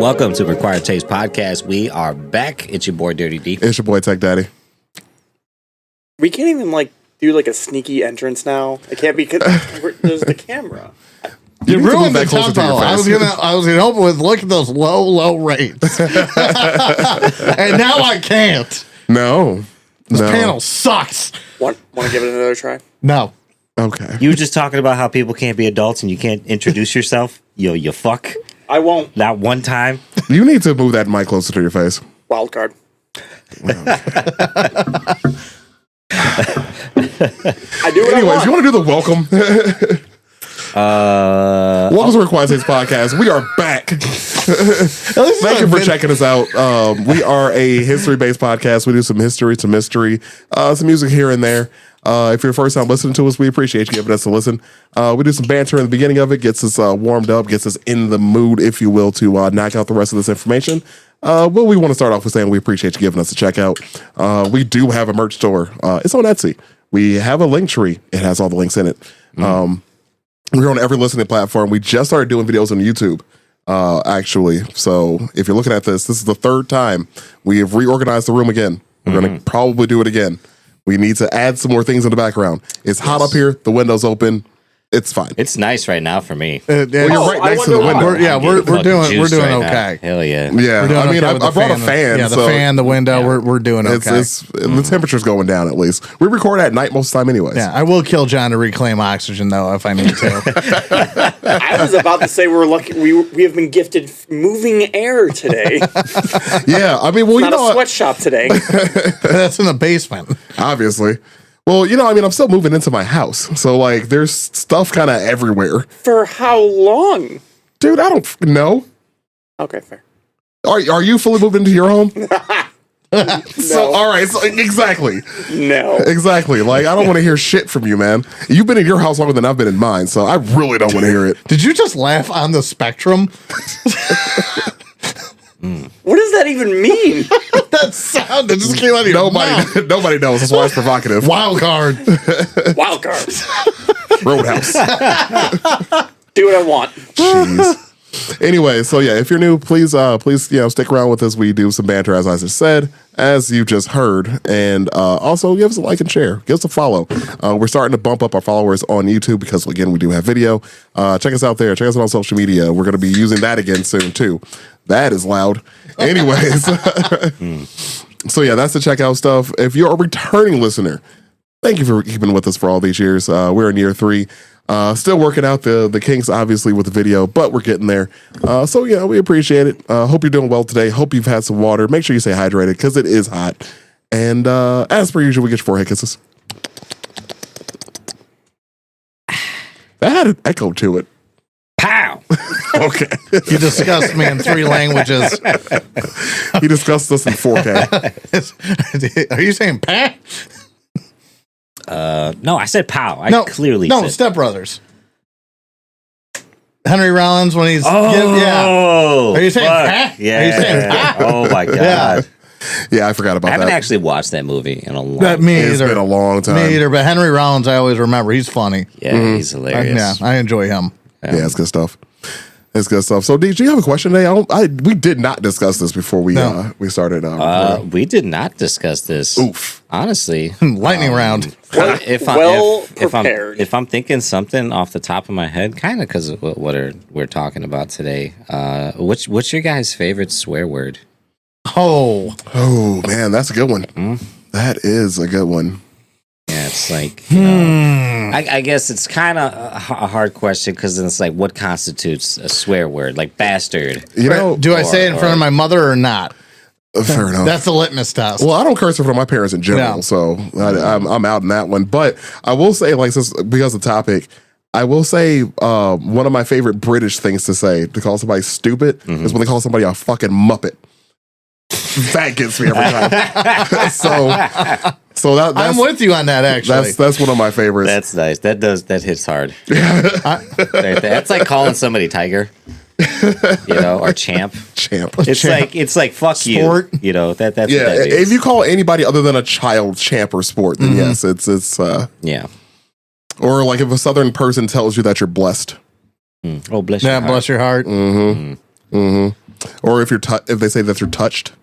Welcome to Required Taste Podcast. We are back. It's your boy Dirty D. It's your boy Tech Daddy. We can't even do a sneaky entrance now. It can't be because there's the camera. You ruined the tempo. I was gonna open with look at those low rates, and now I can't. No, this panel sucks. Want to give it another try? No. Okay. You were just talking about how people can't be adults and you can't introduce yourself. Yo, you fuck. I won't. Not one time. You need to move that mic closer to your face. Wild card. I do what Anyways, I you want to do the welcome? Welcome to Required Taste Podcast. We are back. Thank you for checking us out. We are a history-based podcast. We do some history, some mystery, some music here and there. If you're first time listening to us, we appreciate you giving us a listen. We do some banter in the beginning of it, gets us warmed up, gets us in the mood, if you will, to knock out the rest of this information. Well, we want to start off with saying we appreciate you giving us a check out. We do have a merch store. It's on Etsy. We have a link tree. It has all the links in it. We're on every listening platform. We just started doing videos on YouTube, actually. So if you're looking at this is the third time we have reorganized the room again. We're going to probably do it again. We need to add some more things in the background. It's hot up here. The window's open. It's fine. It's nice right now for me. Well, you're right next to the window. We're doing right okay. Hell yeah. Yeah, I mean, I brought a fan. Yeah, the fan, the window. Yeah. We're doing okay. The temperature's going down at least. We record at night most of the time, anyways. Yeah, I will kill John to reclaim oxygen though if I need to. I was about to say we're lucky. We have been gifted moving air today. Yeah, I mean, well, it's not a sweatshop today. That's in the basement, obviously. Well, I mean, I'm still moving into my house. So, there's stuff kind of everywhere. For how long? Dude, I don't know. Okay, fair. Are you fully moved into your home? No. So, all right. So, exactly. No. Exactly. I don't want to hear shit from you, man. You've been in your house longer than I've been in mine, so I really don't want to hear it. Did you just laugh on the spectrum? What does that even mean? That sound that just came out of your mouth. Nobody knows. That's why it's provocative. Wild card. Wild card. Roadhouse. Do what I want. Jeez. Anyway, so yeah, if you're new, please stick around with us. We do some banter, as I just said, as you just heard, and also give us a like and share. Give us a follow. We're starting to bump up our followers on YouTube because again, we do have video. Check us out there. Check us out on social media. We're going to be using that again soon too. That is loud. Anyways, so yeah, that's the checkout stuff. If you're a returning listener, thank you for keeping with us for all these years. We're in year 3. Still working out the kinks, obviously, with the video, but we're getting there. So, we appreciate it. Hope you're doing well today. Hope you've had some water. Make sure you stay hydrated because it is hot. And as per usual, we get your forehead kisses. That had an echo to it. Pow! Okay. You discussed me in 3 languages. He discussed us in 4K. Are you saying "pa"? No, I said pow. I clearly said. Step Brothers. Henry Rollins when he's yeah. Are you saying fuck. Yeah. Are you saying pa? Oh my god. Yeah, I forgot about that. I haven't actually watched that movie in a long time. It's been a long time. Me either, but Henry Rollins I always remember. He's funny. Yeah, he's hilarious. I enjoy him. Yeah, it's good stuff. It's good stuff. So, D, do you have a question today? We did not discuss this before we started. We did not discuss this. Oof. Honestly, lightning round. If I'm thinking something off the top of my head, kind of because of what we're talking about today. What's your guys' favorite swear word? Oh man, that's a good one. That is a good one. Yeah, it's I guess it's kind of a hard question because it's what constitutes a swear word, like bastard. Do I say it in front of my mother or not? Fair enough. That's the litmus test. Well, I don't curse in front of my parents in general, so I'm out in that one. But I will say, because of the topic, I will say one of my favorite British things to say to call somebody stupid is when they call somebody a fucking muppet. That gets me every time. So that's, I'm with you on that. Actually, that's one of my favorites. That's nice. That hits hard. That's like calling somebody tiger, or champ. It's like fuck sport. You. That's what that means. If you call anybody other than a child champ or sport, then yes, it's yeah. Or like if a Southern person tells you that you're blessed. Oh, bless your heart. Bless your heart. Or if they say that you're touched,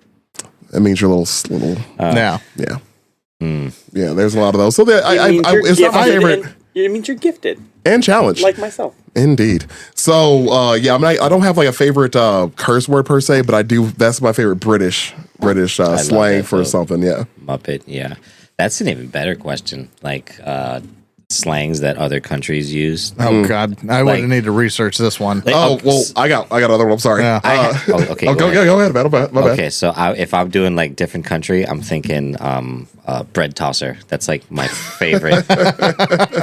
that means you're a little. Yeah. Yeah. There's a lot of those. So it's not my favorite. It means you're gifted And challenged, like myself. Indeed. So I don't have like a favorite curse word per se, but I do. That's my favorite British slang for something. Yeah, Muppet. Yeah, that's an even better question. Like slangs that other countries use. Oh God, I wouldn't need to research this one. I got another one. I'm sorry. Yeah. Okay. Go ahead. My bad. Okay, so if I'm doing like different country, I'm thinking bread tosser. That's like my favorite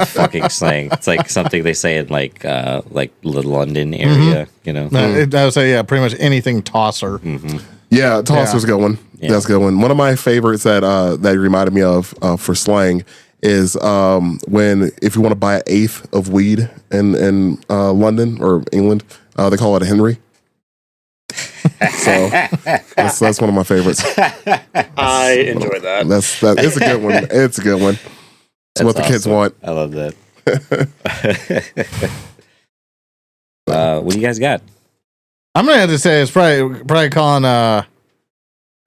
fucking slang. It's like something they say in like the London area. You know, I would say pretty much anything tosser. Yeah, tosser's a good one. Yeah. That's a good one. One of my favorites that you reminded me of for slang is if you want to buy an eighth of weed in London or England, they call it a Henry. So that's one of my favorites. I enjoy that. It's a good one. It's a good one. It's what the kids want. I love that. What do you guys got? I'm gonna have to say it's probably calling a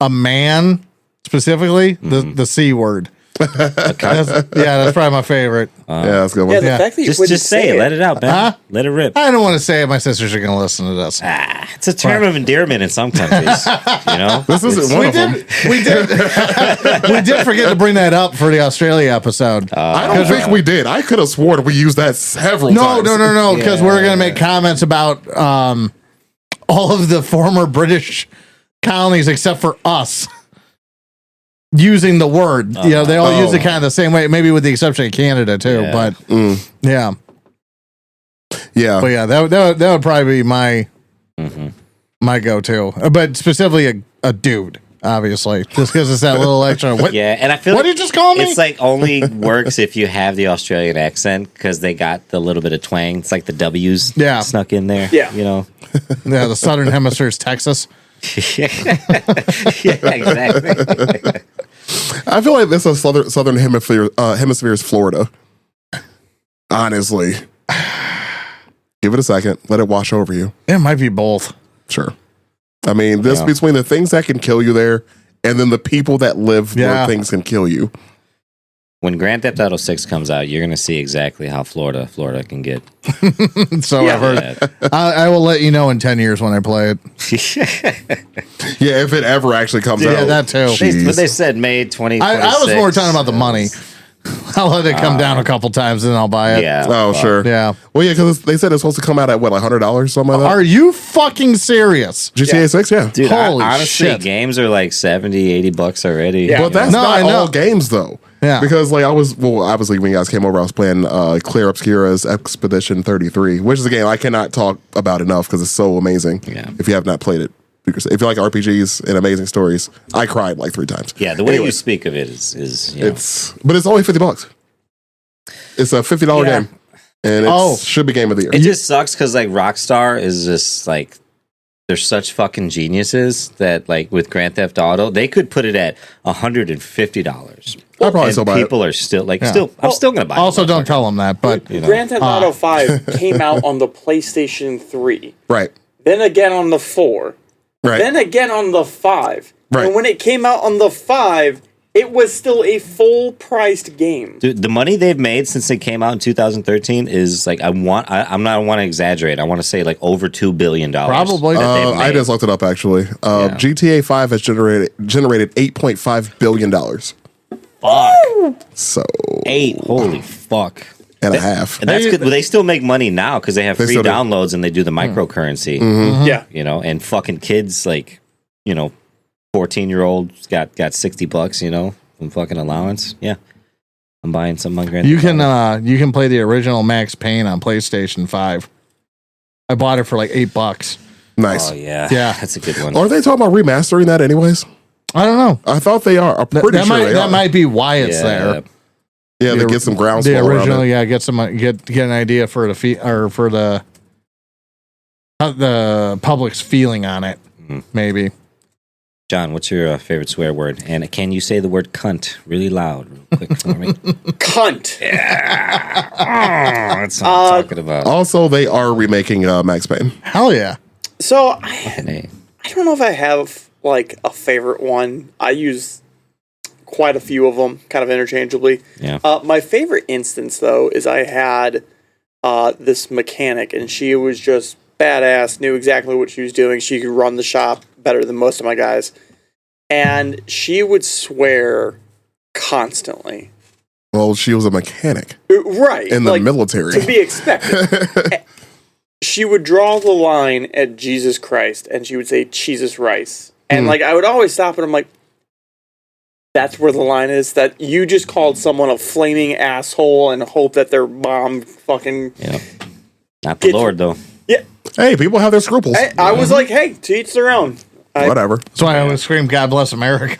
man specifically the C word. That's probably my favorite. That's a good one. Yeah, the fact that you just say it. Let it out, man. Huh? Let it rip. I don't want to say it. My sisters are gonna listen to this. It's a term of endearment in some countries. You know, This isn't one of them. We did forget to bring that up for the Australia episode. I don't think we did. I could have sworn we used that several times. No, because we're gonna make comments about all of the former British colonies except for us using the word. They all use it kind of the same way, maybe with the exception of Canada too. Yeah. But Yeah. but yeah, that would probably be my go-to. But specifically a dude, obviously, just because it's that little extra. What? Yeah, and I feel What did you just call me? It's like only works if you have the Australian accent because they got the little bit of twang. It's like the W's snuck in there. Yeah. You know. Yeah, the Southern Hemisphere is Texas. Yeah, exactly. I feel like this is southern hemisphere is Florida. Honestly. Give it a second. Let it wash over you. It might be both. Sure. I mean, between the things that can kill you there and then the people that live where things can kill you. When Grand Theft Auto 6 comes out, you're going to see exactly how Florida can get. So I've heard. I will let you know in 10 years when I play it. Yeah, if it ever actually comes out. Yeah, that too. But they said May 2026. I was more talking about the money. I'll let it come down a couple times and then I'll buy it. Yeah. Oh, sure. Yeah. Well, yeah, because they said it's supposed to come out at what, like $100, something like that? Are you fucking serious? GTA 6, yeah. Dude, Holy honestly, shit. games are like $70-$80 already. Yeah. But that's not all games, though. Yeah. Because, like, obviously, when you guys came over, I was playing Claire Obscura's Expedition 33, which is a game I cannot talk about enough because it's so amazing. Yeah. If you have not played it. If you like RPGs and amazing stories, I cried like 3 times. Yeah, the way you speak of it is but it's only $50. It's a $50 game, and it should be game of the year. It just sucks because like Rockstar is just like they're such fucking geniuses that like with Grand Theft Auto they could put it at $150. I probably still buy it. People are still like I'm still gonna buy it. Also, don't tell them that, but Grand Theft Auto 5 came out on the PlayStation 3. Right. Then again on the 4. Right. Then again on the 5. Right. And when it came out on the 5, it was still a full-priced game. Dude, the money they've made since they came out in 2013 is like I don't want to exaggerate. I want to say like over $2 billion. Probably. I just looked it up actually. GTA 5 has generated $8.5 billion. Fuck. So 8. Holy fuck. And a half. And that's good. Well, they still make money now because they have free still do. downloads and they do the microcurrency. Yeah. You know, and fucking kids like, 14-year-olds got $60, from fucking allowance. Yeah. I'm buying some on Grand you Theft Auto. can you can play the original Max Payne on PlayStation 5. I bought it for like $8. Nice. Oh yeah. Yeah. That's a good one. Are they talking about remastering that anyways? I don't know. I thought they are. I'm pretty sure they are. That might be why it's there. Yeah, to get some grounds. The original, get an idea for the public's feeling on it, maybe. John, what's your favorite swear word? And can you say the word cunt really loud, real quick for me? Cunt. Yeah. That's what I'm talking about. Also, they are remaking Max Payne. Hell yeah. So, Hey. I don't know if I have like a favorite one. I use quite a few of them, kind of interchangeably. Yeah. My favorite instance, though, is I had this mechanic, and she was just badass, knew exactly what she was doing. She could run the shop better than most of my guys. And she would swear constantly. Well, she was a mechanic. Right. In the military. To be expected. She would draw the line at Jesus Christ, and she would say, Jesus Rice. And, like, I would always stop, and I'm like, that's where the line is, that you just called someone a flaming asshole and hope that their mom fucking... Yeah. Not the Lord, though. Yeah. Hey, people have their scruples. I was like, hey, to each their own. Whatever. That's why I always scream, God bless America.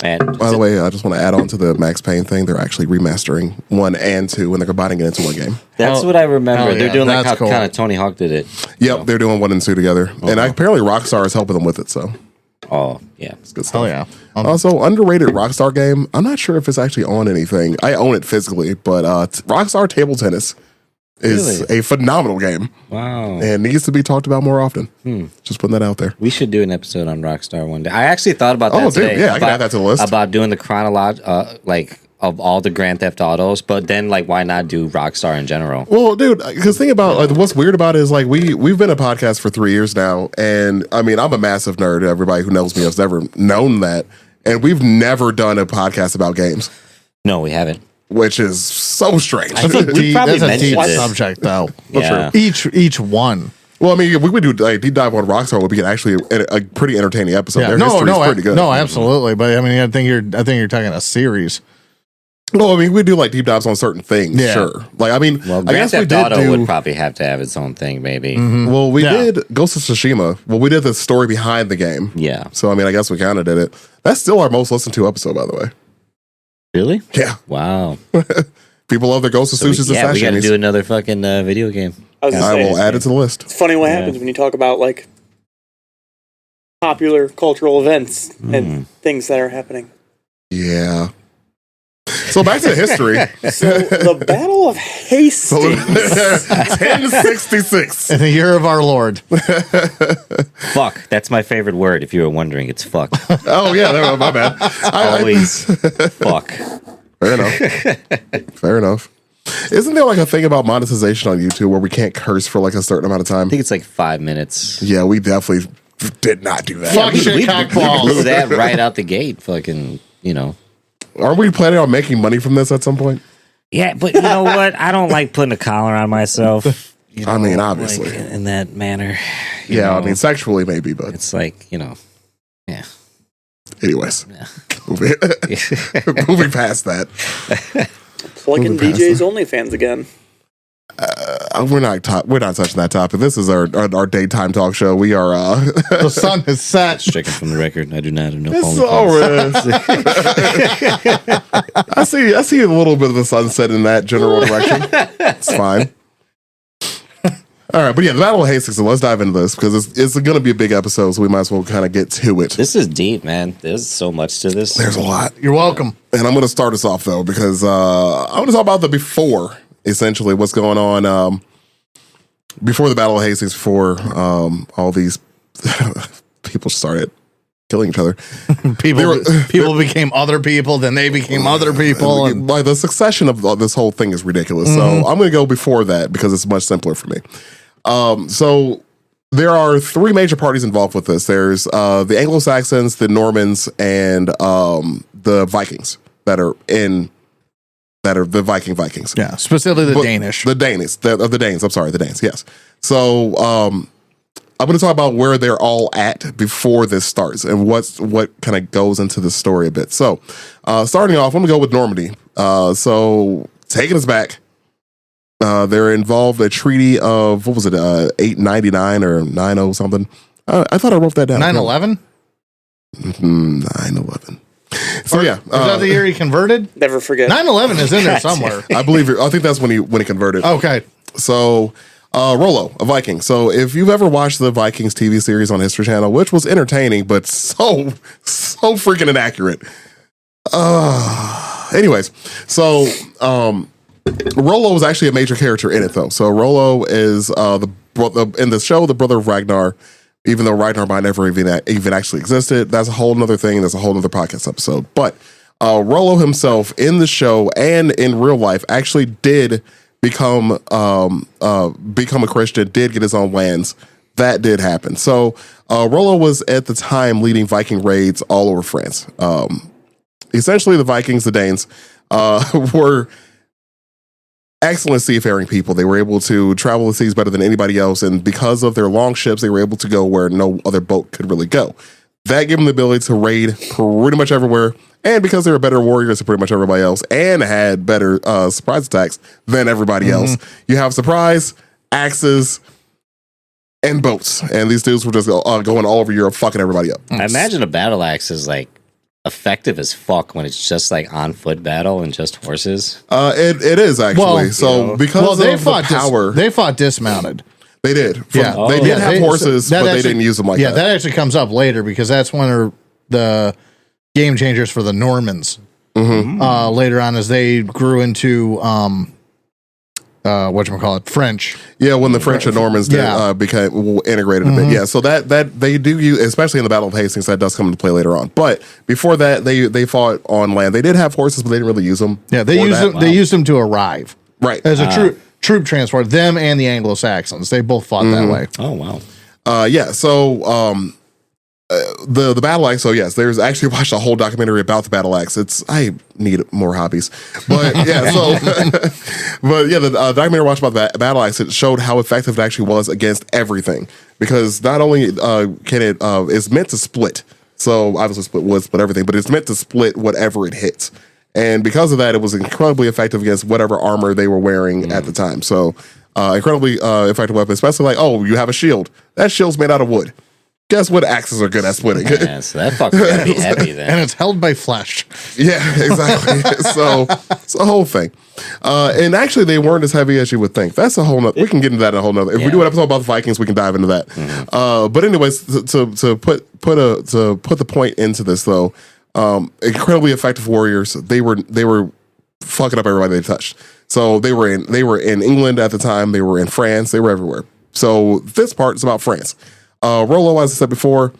And By the way, I just want to add on to the Max Payne thing. They're actually remastering 1 and 2, and they're combining it into one game. that's what I remember. They're yeah, doing like that's how cool. kind of Tony Hawk did it. Yep, they're doing 1 and 2 together. And apparently Rockstar is helping them with it, so Oh, yeah. it's good stuff. Oh, yeah. Also, underrated Rockstar game. I'm not sure if it's actually on anything. I own it physically, but Rockstar Table Tennis is a phenomenal game Wow. and needs to be talked about more often. Just putting that out there. We should do an episode on Rockstar one day. I actually thought about that Oh, dude, today. yeah, I can add that to the list. About doing the like, of all the Grand Theft Autos, but then, like, why not do Rockstar in general? Well, dude, because think about like, what's weird about it is like we've been a podcast for 3 years now, and I mean I'm a massive nerd. Everybody who knows me has never known that, and we've never done a podcast about games, No, we haven't. which is so strange. I think we probably That's a deep mentioned this. subject, though. Yeah. Each one. Well, I mean, if we would do like deep dive on Rockstar, would be actually a pretty entertaining episode. Yeah. Their No, history is no, pretty good. no, absolutely. But I mean, I think you're talking a series. No, I mean we do like deep dives on certain things. Yeah. Sure, like I mean, Well, I Grand guess we Theft did Auto do. would probably have to have its own thing, maybe. Well, we Yeah. did Ghost of Tsushima. Well, we did the story behind the game. Yeah. So I mean, I guess we kind of did it. That's still our most listened to episode, by the way. Really? Yeah, Wow. people love their Ghost of Tsushima's Yeah, we got to Assassins. do another fucking video game. I was gonna I say, will add it to the list. it's funny what happens when you talk about, like, popular cultural events and things that are happening. Yeah. So back to history. So, the Battle of Hastings. 1066. In the year of our Lord. Fuck. That's my favorite word. If you were wondering, it's fuck. Oh yeah, my bad. Always fuck. Fair enough. Fair enough. Isn't there like a thing about monetization on YouTube where we can't curse for like a certain amount of time? I think it's like 5 minutes. Yeah, we definitely did not do that. Fuck shit, We cockballs. blew that right out the gate. Fucking, Aren't we planning on making money from this at some point? Yeah, but you know what? I don't like putting a collar on myself. I mean, obviously. like, in that manner. you Yeah, I know. mean, sexually maybe, but It's like, yeah. anyways, moving, moving past that. Plugging Moving past DJ's OnlyFans again. We're not touching that topic. This is our daytime talk show. We are. The sun is set. Stricken from the record. I do not have no It's OnlyFans. all right. I see a little bit of the sunset in that general direction. It's fine. All right, but yeah, the Battle of Hastings. So let's dive into this because it's going to be a big episode, so we might as well kind of get to it. This is deep, man. There's so much to this. There's a lot, You're welcome. and I'm going to start us off though because I want to talk about the before, essentially, what's going on before the Battle of Hastings, before all these people started killing each other. People became other people, then they became other people. And Like the succession of this whole thing is ridiculous. So I'm going to go before that because it's much simpler for me. So there are 3 major parties involved with this. There's the Anglo-Saxons, the Normans, and the Vikings that are the Vikings. yeah, specifically the But Danish. The Danes. The Danes. I'm sorry, the Danes. Yes. So I'm going to talk about where they're all at before this starts and what kind of goes into the story a bit. So starting off, I'm going to go with Normandy. So taking us back, they're involved a treaty of, what was it, 899 or 90 something. I thought I wrote that down. 9/11? 9/11. So yeah. Is that the year he converted? Never forget. 9/11 is in there somewhere. I think that's when he converted. Okay. So, Rollo, a Viking. So, if you've ever watched the Vikings TV series on History Channel, which was entertaining, but so freaking inaccurate. Anyways, so Rollo was actually a major character in it, though. So, Rollo is the in the show, the brother of Ragnar, even though Ragnar might never even actually existed, that's a whole nother thing. That's a whole nother podcast episode. But Rollo himself in the show and in real life actually did become a Christian, did get his own lands. That did happen. So Rollo was at the time leading Viking raids all over France. Essentially, the Vikings, the Danes, were excellent seafaring people. They were able to travel the seas better than anybody else, and because of their long ships, they were able to go where no other boat could really go. That gave them the ability to raid pretty much everywhere, and because they were better warriors than pretty much everybody else, and had better surprise attacks than everybody else, you have surprise, axes, and boats, and these dudes were just going all over Europe, fucking everybody up. I imagine a battle axe is like effective as fuck when it's just like on foot battle and just horses. It is actually. Because they of fought the power, they fought dismounted. they did. Yeah. They did have horses, that but they actually- didn't use them like that. That actually comes up later because that's one of the game changers for the Normans. Later on, as they grew into whatchamacallit, French. Yeah, when the French and Normans became integrated a bit. Yeah, so that they do use, especially in the Battle of Hastings, that does come into play later on. But before that, they fought on land. They did have horses, but they didn't really use them. Yeah, they used them. They used them to arrive. Right. As a troop transport. Them and the Anglo-Saxons, they both fought that way. Oh wow. The battle axe. So yes, there's actually watched a whole documentary about the battle axe. I need more hobbies, but yeah. The documentary I watched about the battle axe, it showed how effective it actually was against everything. Because not only can it, it's meant to split. So obviously split wood, split everything, but it's meant to split whatever it hits. And because of that, it was incredibly effective against whatever armor they were wearing at the time. So incredibly effective weapon, especially like, oh, you have a shield. That shield's made out of wood. Guess what axes are good at splitting? Yeah, so that fucker's gotta be heavy then. And it's held by flesh. Yeah, exactly. So it's a whole thing. And actually, they weren't as heavy as you would think. That's a whole nother. We can get into that in a whole nother. If we do an episode about the Vikings, we can dive into that. But anyways, to put the point into this though, incredibly effective warriors. They were fucking up everybody they touched. So they were in England at the time. They were in France. They were everywhere. So this part is about France. Rollo, as I said before,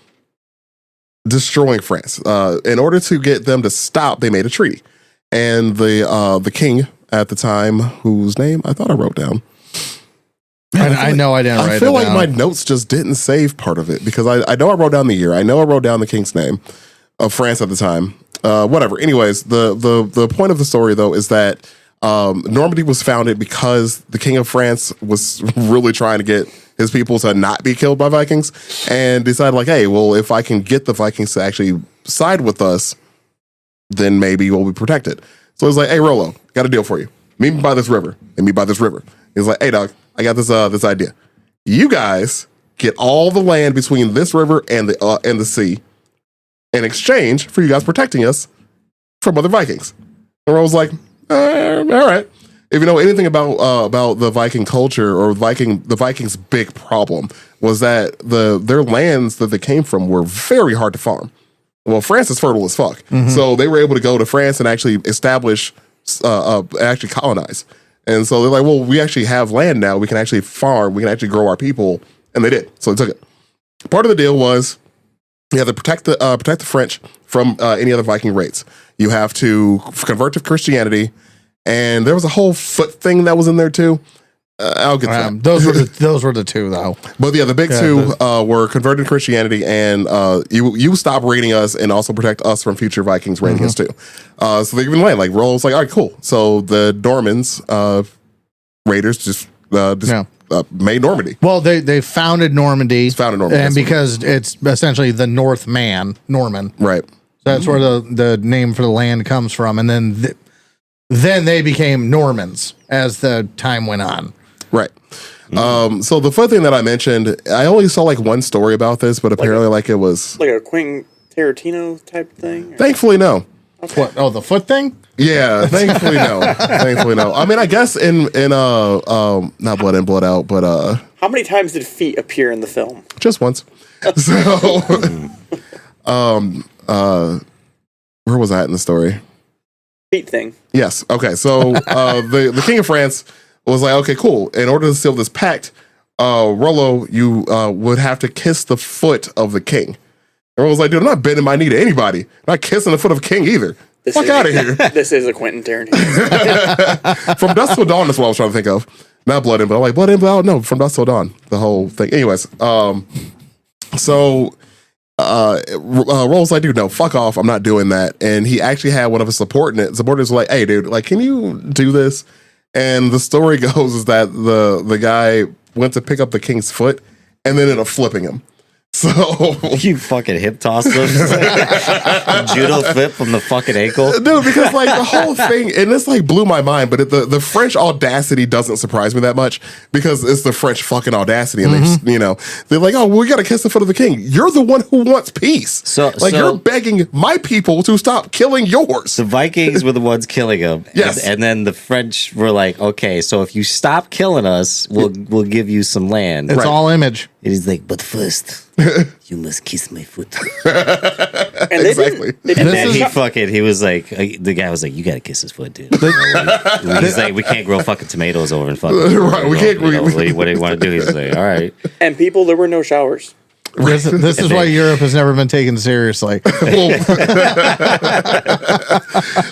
destroying France. In order to get them to stop, they made a treaty. And the king at the time, whose name I thought I wrote down. I know I didn't write it down. I feel like my notes just didn't save part of it because I know I wrote down the year. I know I wrote down the king's name of France at the time. Whatever. Anyways, the point of the story, though, is that Normandy was founded because the king of France was really trying to get his people to not be killed by Vikings and decided like, hey, well, if I can get the Vikings to actually side with us, then maybe we'll be protected. So it's like, hey, Rollo, got a deal for you. Meet me by this river. And meet by this river. He's like, hey, dog, I got this idea. You guys get all the land between this river and the sea in exchange for you guys protecting us from other Vikings. And Rollo's like, all right. If you know anything about the Viking culture or the Vikings' big problem was that their lands that they came from were very hard to farm. Well, France is fertile as fuck, so they were able to go to France and actually establish, actually colonize. And so they're like, well, we actually have land now. We can actually farm. We can actually grow our people, and they did. So they took it. Part of the deal was you have to protect the French from any other Viking raids. You have to convert to Christianity. And there was a whole foot thing that was in there too. I'll get to that. Those were the two though. But yeah, the big two were converted to Christianity, and you stop raiding us, and also protect us from future Vikings raiding us too. So they even land like Rollo's like, all right, cool. So the Normans raiders just made Normandy. Well, they founded Normandy. And because it's essentially the Norman, right? So that's where the name for the land comes from, and then. Then they became Normans as the time went on. Right. So the fun thing that I mentioned, I only saw like one story about this, but apparently it was... Like a Quentin Tarantino type thing? Or? Thankfully, no. Okay. What? Oh, the foot thing? Yeah, thankfully, no. Thankfully, no. I mean, I guess in not Blood In, Blood Out, but... How many times did feet appear in the film? Just once. So... where was I at in the story? Feet thing. Yes. Okay. So the king of France was like, okay, cool. In order to seal this pact, Rollo, you would have to kiss the foot of the king. And Rollo's like, dude, I'm not bending my knee to anybody. I'm not kissing the foot of a king either. Fuck out of here. This is a Quentin Tarantino. From Dusk Till Dawn is what I was trying to think of. Not Blood and Blood. I'm like, Blood and Blood? No, From Dusk Till Dawn. The whole thing. Anyways, Rollo's like, dude, no, fuck off. I'm not doing that. And he actually had one of his subordinates were like, hey, dude, like, can you do this? And the story goes is that the guy went to pick up the king's foot and then ended up flipping him. So you fucking hip tossed him, judo flip from the fucking ankle, dude. Because like the whole thing, and this like blew my mind. But the French audacity doesn't surprise me that much because it's the French fucking audacity, and they're like, oh, well, we got to kiss the foot of the king. You're the one who wants peace. So you're begging my people to stop killing yours. The Vikings were the ones killing him. Yes, and then the French were like, okay, so if you stop killing us, we'll give you some land. It's all image. And he's like, but first, you must kiss my foot. And exactly. He was like, the guy was like, you got to kiss his foot, dude. He's like, we can't grow fucking tomatoes over in fucking. Right, we can't. What do you want to do? He's like, all right. And people, there were no showers. This is why Europe has never been taken seriously.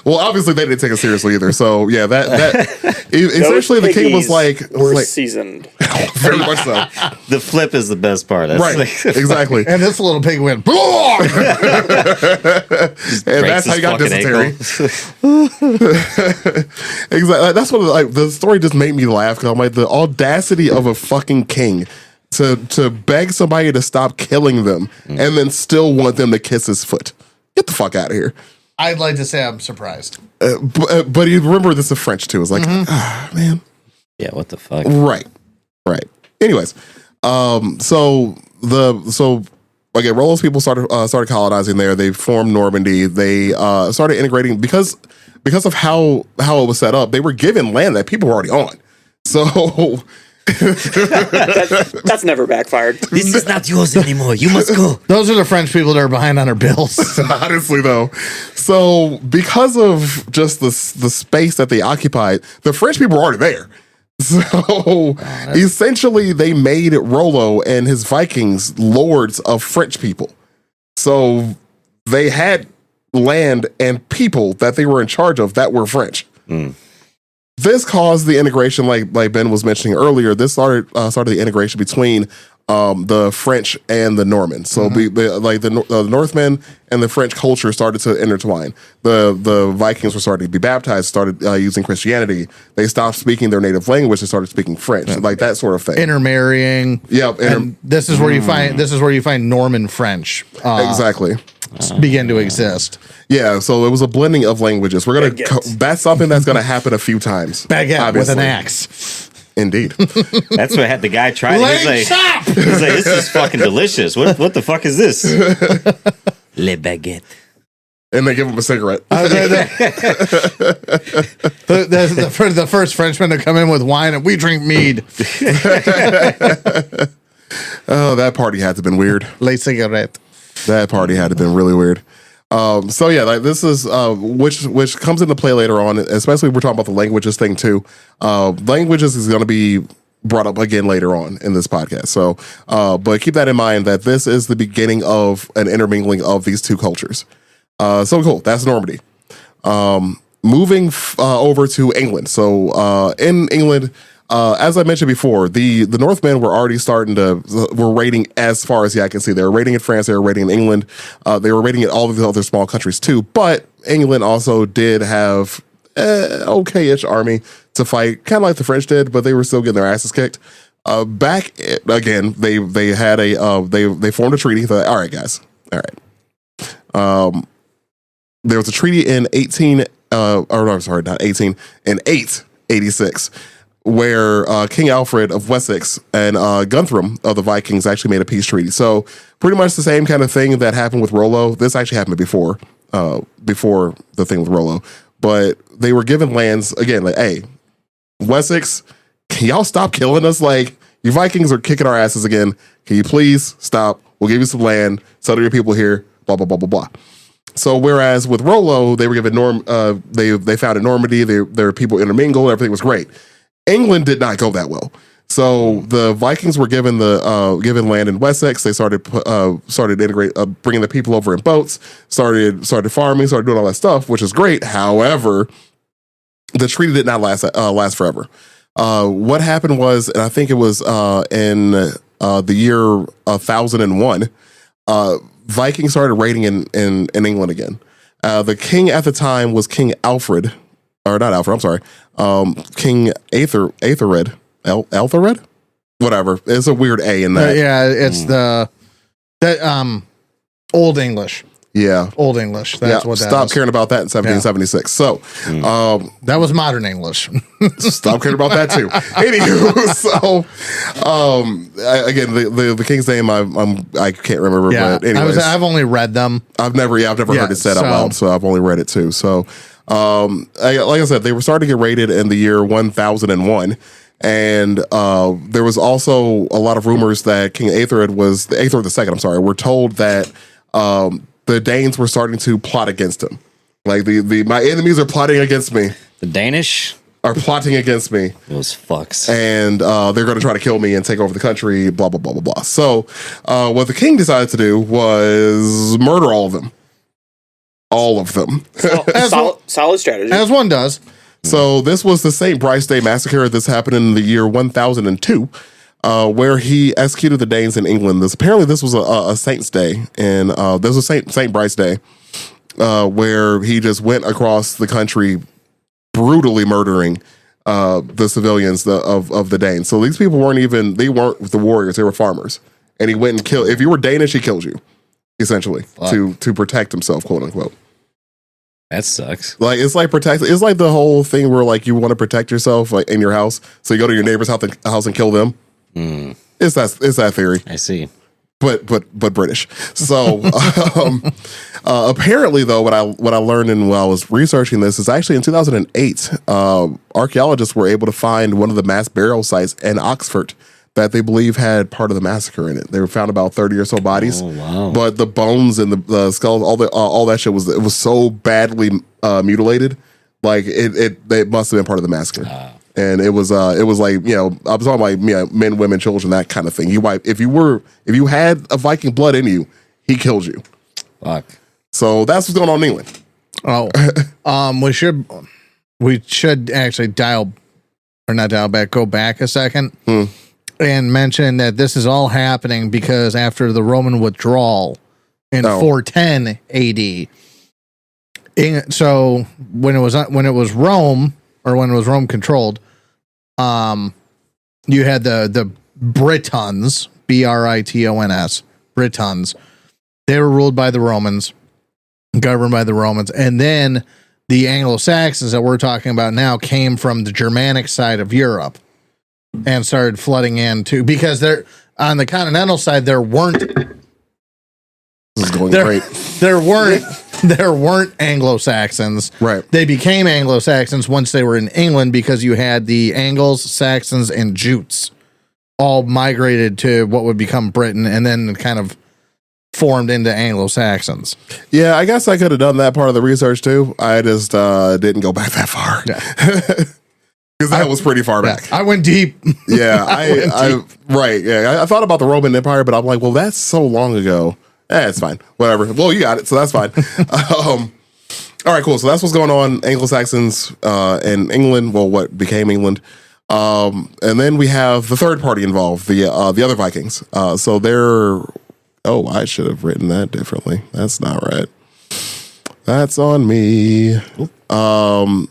Well, obviously they didn't take it seriously either. So yeah, that essentially the king was like seasoned. Very much so. The flip is the best part. That's right, exactly. And this little pig went. And that's how you got dysentery. Exactly. That's what the story just made me laugh because I'm like, the audacity of a fucking king to beg somebody to stop killing them and then still want them to kiss his foot. Get the fuck out of here. I'd like to say I'm surprised. But you remember this is French too. It's like, man. Yeah, what the fuck? Right. Anyways, so Rollo's people started colonizing there. They formed Normandy. They started integrating because of how it was set up. They were given land that people were already on. So that's never backfired. This is not yours anymore. You must go. Those are the French people that are behind on their bills. Honestly, though. So because of just the space that they occupied, the French people were already there. So essentially, they made Rollo and his Vikings lords of French people. So they had land and people that they were in charge of that were French. This caused the integration, like Ben was mentioning earlier. This started the integration between the French and the Normans. So the Northmen and the French culture started to intertwine. The Vikings were starting to be baptized, started using Christianity. They stopped speaking their native language and started speaking French, like that sort of thing. Intermarrying. Yep. And this is where you find Norman French. Exactly. Begin to exist. Yeah, so it was a blending of languages. That's something that's gonna happen a few times. Baguette obviously. with an axe. Indeed. That's what had the guy try. He's like, this is fucking delicious. What the fuck is this? Le baguette. And they give him a cigarette. The first Frenchman to come in with wine, and we drink mead. Oh, that party had to have been weird. Le cigarette. That party had to have been really weird. So yeah, like this is which comes into play later on, especially we're talking about the languages thing too. Languages is going to be brought up again later on in this podcast. So, but keep that in mind that this is the beginning of an intermingling of these two cultures. So cool. That's Normandy. Moving over to England. So in England, as I mentioned before, the Northmen were already were raiding as far as the eye can see. They were raiding in France. They were raiding in England. They were raiding in all of the other small countries too. But England also did have okay-ish army to fight, kind of like the French did, but they were still getting their asses kicked. Back again, they had they formed a treaty. That, all right, guys, all right. There was a treaty in 886, where King Alfred of Wessex and Guthrum of the Vikings actually made a peace treaty. So pretty much the same kind of thing that happened with Rollo. This actually happened before the thing with Rollo. But they were given lands, again, like, hey, Wessex, can y'all stop killing us? Like, you Vikings are kicking our asses again. Can you please stop? We'll give you some land, settle your people here, blah, blah, blah, blah, blah. So whereas with Rollo, they were given they founded Normandy, their people intermingled, everything was great. England did not go that well. So the Vikings were given given land in Wessex. They started integrate bringing the people over in boats. Started farming. Started doing all that stuff, which is great. However, the treaty did not last forever. What happened was, and I think it was in the year 1001, Vikings started raiding in England again. The king at the time was King Alfred, or not Alfred. I'm sorry, King Aethelred. Aethelred? Whatever. It's a weird A in that. Yeah, it's Old English. Yeah. Old English. That's what that Stop is. caring about that in 1776. So, that was modern English. stop caring about that too. Anywho, so, again, the king's name, I can't remember, but anyways. I've only read them. I've never heard it said out loud, so I've only read it too. So, like I said, they were starting to get raided in the year 1001. And there was also a lot of rumors that King Aethelred II, I'm sorry, were told that the Danes were starting to plot against him. Like my enemies are plotting against me. The Danish are plotting against me. Those fucks. And they're going to try to kill me and take over the country, blah, blah, blah, blah, blah. So what the king decided to do was murder all of them. All of them. Solid strategy. As one does. So this was the St. Brice Day massacre. This happened in the year 1002, where he executed the Danes in England. This was a Saint's Day, and this was St. Brice Day, where he just went across the country brutally murdering the civilians of the Danes. So these people weren't the warriors; they were farmers. And he went and killed. If you were Danish, he killed you, essentially, to protect himself, quote unquote. That sucks. Like it's like the whole thing where like you want to protect yourself like in your house, so you go to your neighbor's house and kill them. It's that theory. I see. But British. So apparently though, what I learned while I was researching this is actually in 2008, archaeologists were able to find one of the mass burial sites in Oxford that they believe had part of the massacre in it. They were found about 30 or so bodies. Oh, wow. But the bones and the skulls, all that shit was so badly mutilated, like it must have been part of the massacre. And it was like, you know, I was talking like men, women, children, that kind of thing. If you had a Viking blood in you, he killed you. Fuck. So that's what's going on in England. We should actually go back a second. And mention that this is all happening because after the Roman withdrawal in 410 AD. So when it was Rome, or when it was Rome controlled, you had the Britons, Britons, Britons. They were ruled by the Romans, governed by the Romans, and then the Anglo-Saxons that we're talking about now came from the Germanic side of Europe. And started flooding in too, because they're on the continental side. There weren't. This is going great. There weren't Anglo-Saxons. Right. They became Anglo-Saxons once they were in England because you had the Angles, Saxons, and Jutes all migrated to what would become Britain, and then kind of formed into Anglo-Saxons. Yeah, I guess I could have done that part of the research too. I just didn't go back that far. Yeah. Because that was pretty far back. I went deep. Yeah, right. Yeah, I thought about the Roman Empire, but I'm like, well, that's so long ago. It's fine. Whatever. Well, you got it, so that's fine. All right, cool. So that's what's going on. Anglo-Saxons in England. Well, what became England. And then we have the third party involved, the other Vikings. So they're. Oh, I should have written that differently. That's not right. That's on me. Hardrada.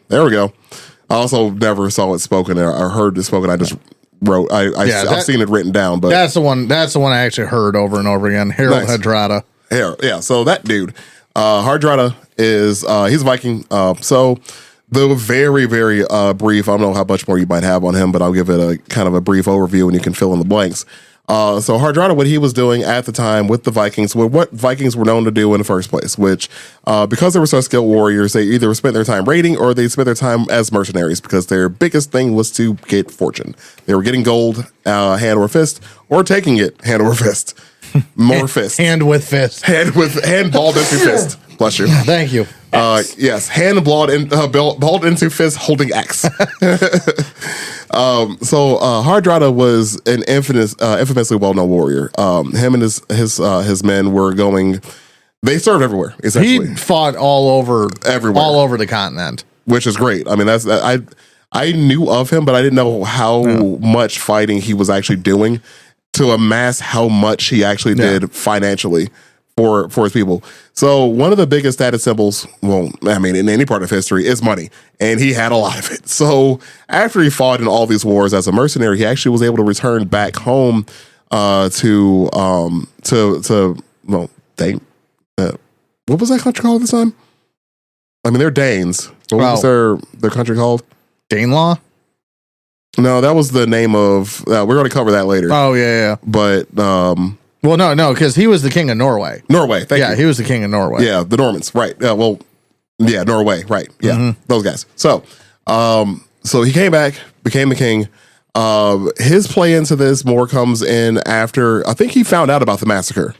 There we go. I also never saw it spoken or heard it spoken. I just wrote. I've seen it written down, but that's the one. That's the one I actually heard over and over again. Harold Hardrada. Yeah. So that dude, Hardrada is he's a Viking. So the very very brief. I don't know how much more you might have on him, but I'll give it a kind of a brief overview, and you can fill in the blanks. So Hardrada, what he was doing at the time with the Vikings, were what Vikings were known to do in the first place, which, because they were so skilled warriors, they either spent their time raiding or they spent their time as mercenaries, because their biggest thing was to get fortune. They were getting gold, hand over fist, or taking it hand over fist. More fist. Hand with fist. Hand ball into fist. Bless you. Thank you. Yes, hand balled into fist holding X. Hardrada was an infamously well-known warrior. Him and his men were going. They served everywhere. Essentially, he fought everywhere, all over the continent, which is great. I mean, I knew of him, but I didn't know how much fighting he was actually doing to amass how much he actually did financially for his people. So one of the biggest status symbols, well, I mean, in any part of history, is money, and he had a lot of it. So after he fought in all these wars as a mercenary, he actually was able to return back home what was that country called at the time? I mean, they're Danes. What was their country called? Danelaw? No, that was the name of. We're going to cover that later. Oh yeah. But well, no, because he was the king of Norway. Norway, thank you. Yeah, he was the king of Norway. Yeah, the Normans, right? Norway, right? Yeah, those guys. So he came back, became the king. His play into this more comes in after I think he found out about the massacre.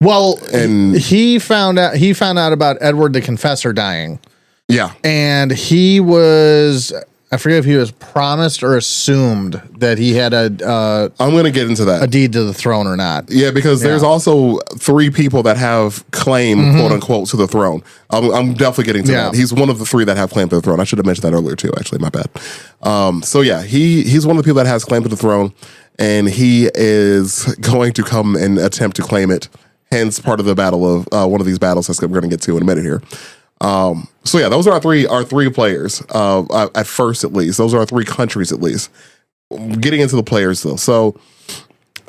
Well, and he found out about Edward the Confessor dying. Yeah. And he was, I forget if he was promised or assumed that he had I'm going to get into that. A deed to the throne or not. Yeah, because there's also 3 people that have claim, quote unquote, to the throne. I'm definitely getting to that. He's one of the 3 that have claim to the throne. I should have mentioned that earlier too, actually. My bad. He's one of the people that has claim to the throne, and he is going to come and attempt to claim it. Hence, part of the battle of one of these battles that we're going to get to in a minute here. Those are our three players at first, at least. Those are our 3 countries, at least. Getting into the players, though. So,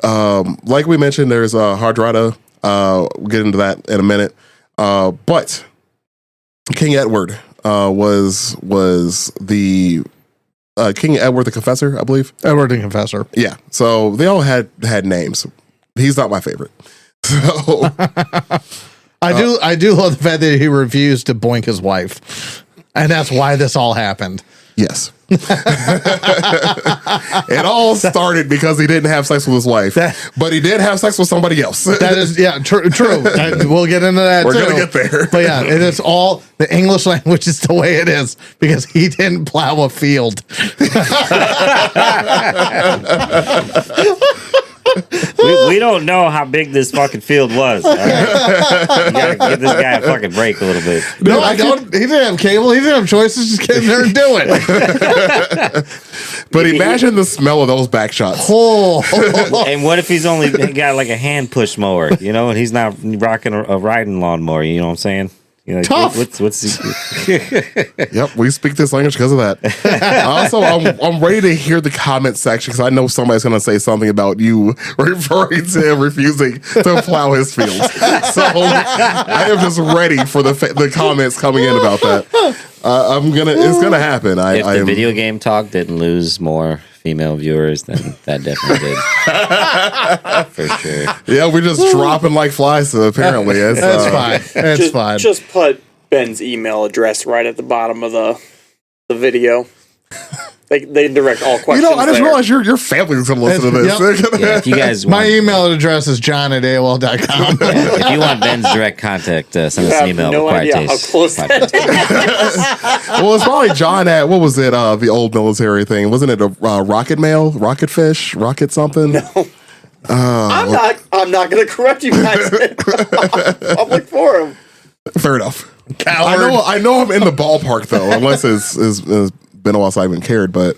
like we mentioned, there's Hardrada. We'll get into that in a minute. But King Edward was the King Edward the Confessor, I believe. Edward the Confessor. Yeah. So they all had names. He's not my favorite. So I do love the fact that he refused to boink his wife, and that's why this all happened. Yes. It all started because he didn't have sex with his wife, but he did have sex with somebody else. That is, true. We'll get into that. We're going to get there. But yeah, it is all the English language is the way it is because he didn't plow a field. We don't know how big this fucking field was. All right? You gotta give this guy a fucking break a little bit. No, I don't. He didn't have cable. He didn't have choices. Just get in there and do it. But imagine the smell of those back shots. And what if he's only got like a hand push mower, and he's not rocking a riding lawnmower? You know what I'm saying? Tough. Yep, we speak this language because of that. Also, I'm ready to hear the comment section because I know somebody's going to say something about you referring to him refusing to plow his fields. So I am just ready for the comments coming in about that. It's gonna happen. If the video game talk didn't lose more female viewers, then that definitely did. For sure. Yeah, we're just dropping like flies, so apparently. That's fine. That's fine. Just put Ben's email address right at the bottom of the video. They direct all questions. I just realized your family's going to listen to this. Yep. Yeah, if you guys want, my email address is john@aol.com. if you want Ben's direct contact, send us an email. No idea how close that is. Well, it's probably John at, what was it, the old military thing? Wasn't it a rocket mail? Rocket fish? Rocket something? No. I'm not going to correct you guys in public forum. Fair enough. Coward. I know I'm in the ballpark, though, unless it's been a while since I even cared, but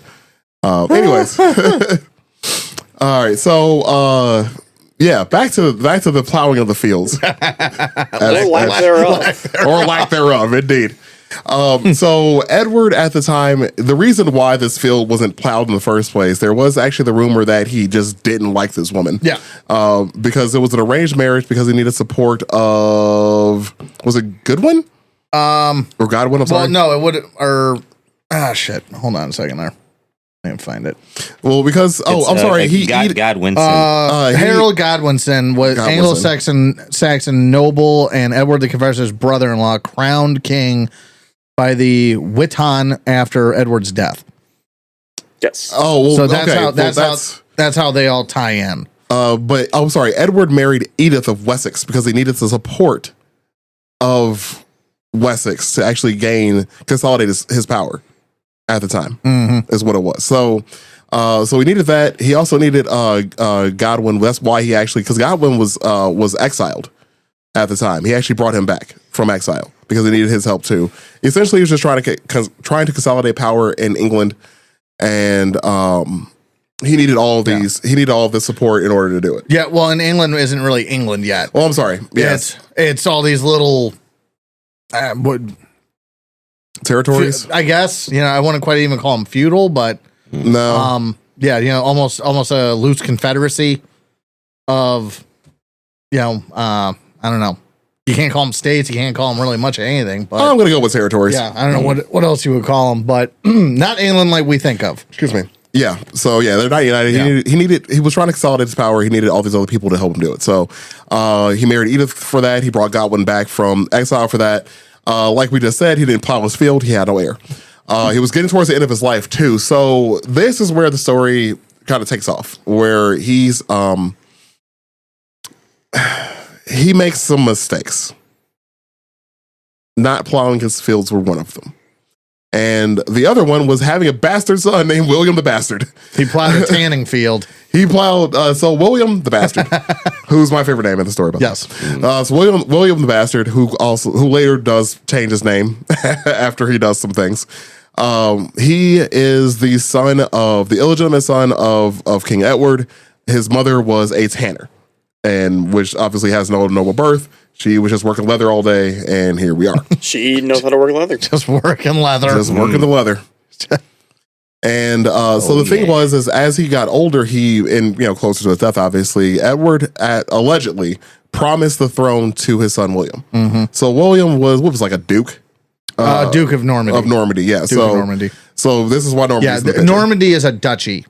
anyways. All right, so back to the plowing of the fields. Or lack thereof, indeed. So Edward at the time, the reason why this field wasn't plowed in the first place, there was actually the rumor that he just didn't like this woman. Yeah. Because it was an arranged marriage because he needed support of, was it Goodwin? Or Godwin, I'm sorry. Well, no, it would, shit. Hold on a second there. I can't find it. Well, because I'm sorry. Godwinson. Harold Godwinson was Anglo-Saxon noble and Edward the Confessor's brother-in-law, crowned king by the Witan after Edward's death. Yes. Oh, well, so that's how they all tie in. But I'm sorry. Edward married Edith of Wessex because he needed the support of Wessex to actually consolidate his power at the time. Is what it was. So he needed that. He also needed Godwin. That's why he actually, because Godwin was exiled at the time. He actually brought him back from exile because he needed his help too. Essentially, he was just trying to consolidate power in England, and he needed all of these. He needed all of this support in order to do it. Yeah, well, and England isn't really England yet. Oh, I'm sorry. Yes, it's all these little territories. I guess I wouldn't quite even call them feudal, but no. Almost a loose confederacy of I don't know. You can't call them states. You can't call them really much of anything. But I'm going to go with territories. Yeah, I don't know what else you would call them, but not England like we think of. Excuse me. Yeah. So they're not united. Yeah. He was trying to consolidate his power. He needed all these other people to help him do it. So he married Edith for that. He brought Godwin back from exile for that. Like we just said, he didn't plow his field. He had no heir. He was getting towards the end of his life too. So this is where the story kind of takes off, where he's he makes some mistakes. Not plowing his fields were one of them. And the other one was having a bastard son named William the Bastard. He plowed a tanning field. He plowed, William the Bastard, who's my favorite name in the story. Yes. So William the Bastard, who later does change his name after he does some things. He is the illegitimate son of King Edward. His mother was a tanner, and which obviously has no noble birth. She was just working leather all day, and here we are. She knows how to work leather. Just working leather. Just working the leather. And so the thing was, is as he got older, closer to his death, obviously, Edward allegedly promised the throne to his son William. Mm-hmm. So William was like a duke. Duke of Normandy. Of Normandy, yeah. Duke of Normandy. So this is why Normandy. Yeah, Normandy is a duchy.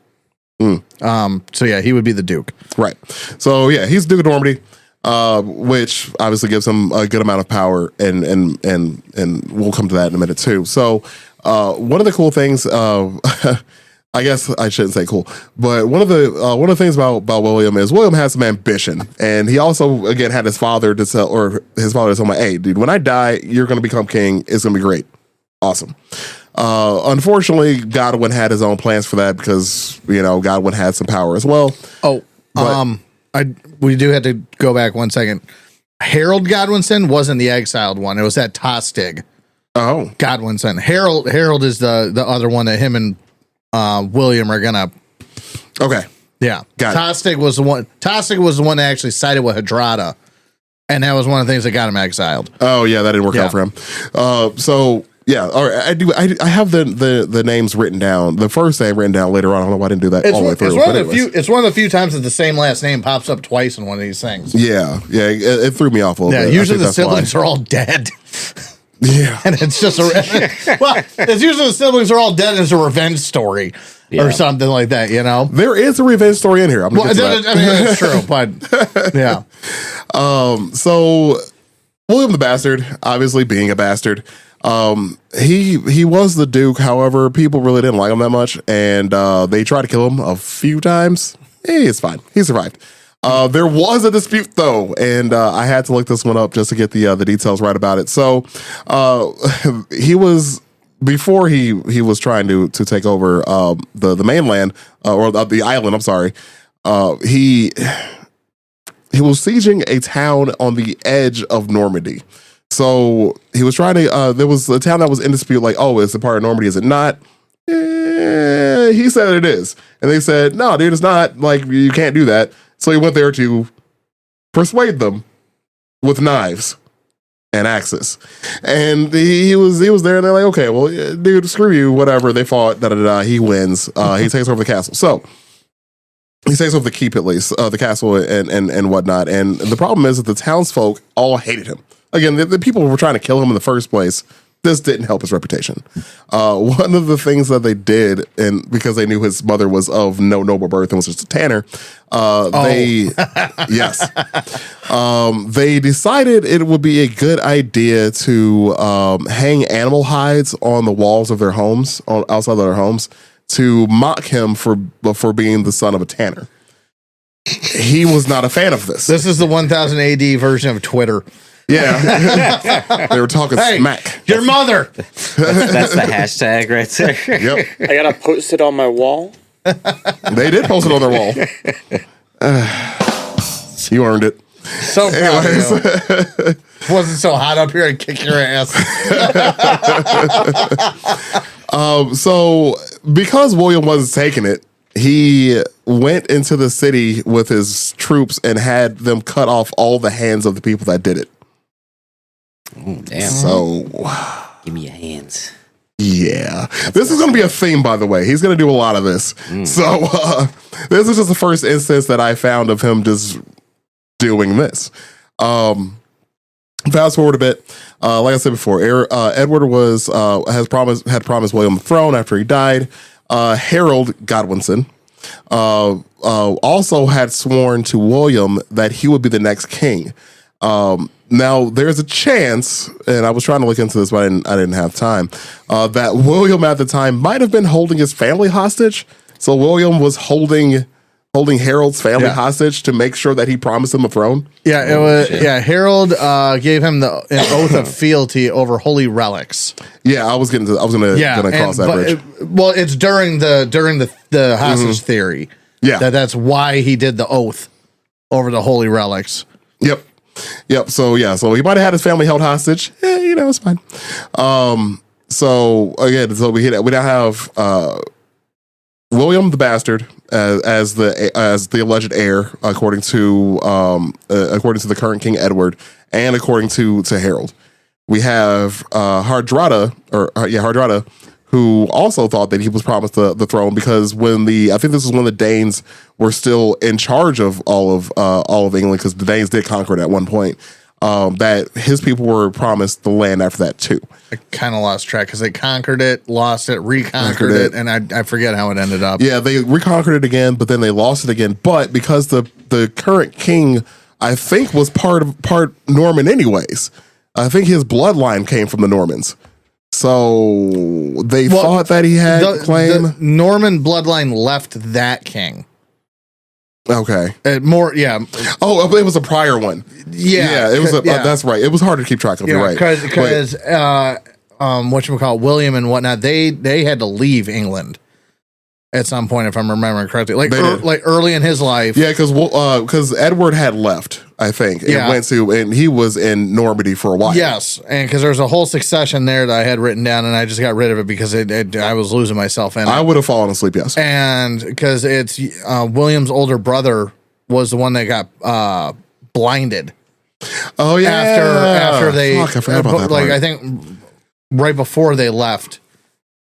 So he would be the duke. Right. So he's Duke of Normandy. Which obviously gives him a good amount of power, and we'll come to that in a minute too. So, one of the cool things, I guess I shouldn't say cool, but one of the things about William is William has some ambition, and he also again had his father to tell him, "Hey, dude, when I die, you're going to become king. It's going to be great, awesome." Unfortunately, Godwin had his own plans for that because Godwin had some power as well. We do have to go back 1 second. Harold Godwinson wasn't the exiled one. It was that Tostig. Oh, Godwinson. Harold is the other one that him and William are gonna. Okay. Yeah. Got Tostig was the one. Tostig was the one that actually sided with Hadrada, and that was one of the things that got him exiled. Oh yeah, that didn't work out for him. Yeah, all right. I have the names written down. The first name written down later on. I don't know why I didn't do that all the way through. It's one of the few times that the same last name pops up twice in one of these things. Yeah, it threw me off a little bit. Usually the siblings are all dead. Yeah, and it's just it's usually the siblings are all dead and it's a revenge story or something like that. There is a revenge story in here. It's true, but yeah. So William the Bastard, obviously being a bastard. He was the Duke. However, people really didn't like him that much, and they tried to kill him a few times. It's fine. He survived. There was a dispute though, and I had to look this one up just to get the details right about it. So he was before he was trying to take over the mainland or the island. I'm sorry. He was sieging a town on the edge of Normandy. So he was trying to, there was a town that was in dispute, like, oh, it's a part of Normandy, is it not? He said it is. And they said, no, dude, it's not. Like, you can't do that. So he went there to persuade them with knives and axes. And he was there, and they're like, okay, well, dude, screw you, whatever. They fought, he wins. He takes over the castle. So he takes over the keep, at least, the castle and whatnot. And the problem is that the townsfolk all hated him. Again, the people who were trying to kill him in the first place, this didn't help his reputation. One of the things that they did, and because they knew his mother was of no noble birth and was just a tanner, they decided it would be a good idea to hang animal hides on the walls of their homes, outside of their homes, to mock him for being the son of a tanner. He was not a fan of this. This is the 1000 AD version of Twitter. Yeah. They were talking smack. Your mother. That's the hashtag right there. Yep. I gotta post it on my wall. They did post it on their wall. You earned it. So proud of you. Wasn't so hot up here and kick your ass. So because William wasn't taking it, he went into the city with his troops and had them cut off all the hands of the people that did it. Oh, damn. So Give me your hands. yeah, this is going to be a theme, by the way. He's going to do a lot of this. So this is just the first instance that I found of him just doing this. Fast forward a bit. Like I said before, Edward had promised William the throne after he died. Harold Godwinson also had sworn to William that he would be the next king. Now there's a chance, and I was trying to look into this, but I didn't have time. That William at the time might have been holding his family hostage. So William was holding Harold's family hostage to make sure that he promised him a throne. Yeah, it was. Yeah, Harold gave him an oath of fealty over holy relics. Yeah, I was gonna cross that bridge. It's during the hostage theory. Yeah, that's why he did the oath over the holy relics. Yep. So he might have had his family held hostage. It's fine. So again, we now have William the Bastard as the alleged heir, according to the current King Edward, and according to Harold. We have Hardrada, who also thought that he was promised the throne because I think this is when the Danes were still in charge of all of England, because the Danes did conquer it at one point. That his people were promised the land after that too. I kind of lost track because they conquered it, lost it, reconquered it, and I forget how it ended up. Yeah, they reconquered it again, but then they lost it again. But because the current king, I think, was part Norman anyways. I think his bloodline came from the Normans. So they thought that he had claim. The Norman bloodline left that king. Okay. Oh, it was a prior one. Yeah, it was. That's right. It was hard to keep track of. You're right. Because whatchamacallit, William and whatnot, they had to leave England at some point, if I'm remembering correctly, like early in his life. Yeah, because Edward had left, I think, and he was in Normandy for a while. Yes, and because there's a whole succession there that I had written down, and I just got rid of it because I was losing myself in it. I would have fallen asleep, yes. And because it's William's older brother was the one that got blinded. Oh yeah, after they, I forgot about that part. I think right before they left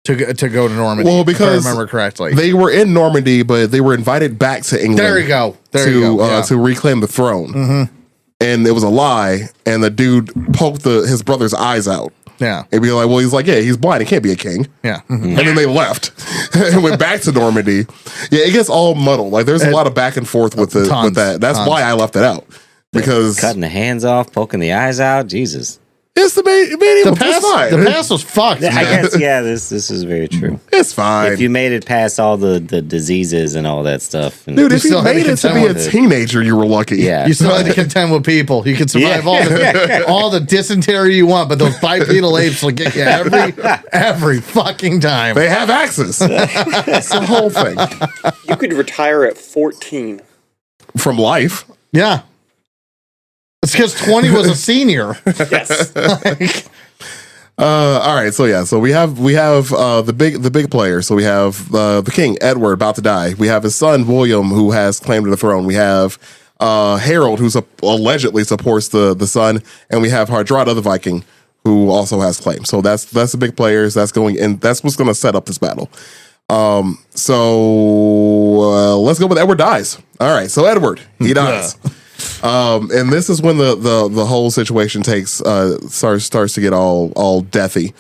to go to Normandy. Well, because if I remember correctly, they were in Normandy, but they were invited back to England. There you go. To reclaim the throne. Mm-hmm. And it was a lie. And the dude poked his brother's eyes out. Yeah. And be like, well, he's blind. He can't be a king. Yeah. Mm-hmm. And then they left and went back to Normandy. Yeah, it gets all muddled. Like there's a lot of back and forth with that. That's why I left it out. Because cutting the hands off, poking the eyes out, Jesus. It's the medieval. The past was fucked. I guess, this is very true. It's fine. If you made it past all the diseases and all that stuff. Dude, if you made it to be a teenager, you were lucky. Yeah. You still had to contend with people. You could survive all the dysentery you want, but those bipedal apes will get you every fucking time. They have axes. That's the whole thing. You could retire at 14. From life. Yeah. It's because 20 was a senior. Yes. All right. So we have the big player. So we have the king Edward about to die. We have his son William, who has claim to the throne. We have Harold, who allegedly supports the son, and we have Hardrada the Viking, who also has claim. So that's the big players. That's going in. That's what's going to set up this battle. So let's go with Edward dies. All right. So Edward, he dies. And this is when the whole situation starts to get all deathy,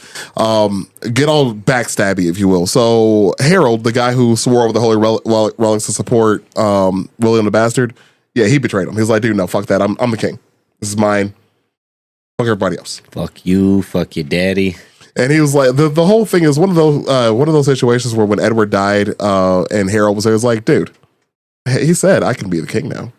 get all backstabby, if you will. So Harold, the guy who swore over the holy relics to support William the Bastard, he betrayed him. He's like, dude, no, fuck that. I'm the king. This is mine. Fuck everybody else. Fuck you. Fuck your daddy. And he was like, the whole thing is one of those situations where when Edward died, and Harold was there, it was like, dude, he said I can be the king now.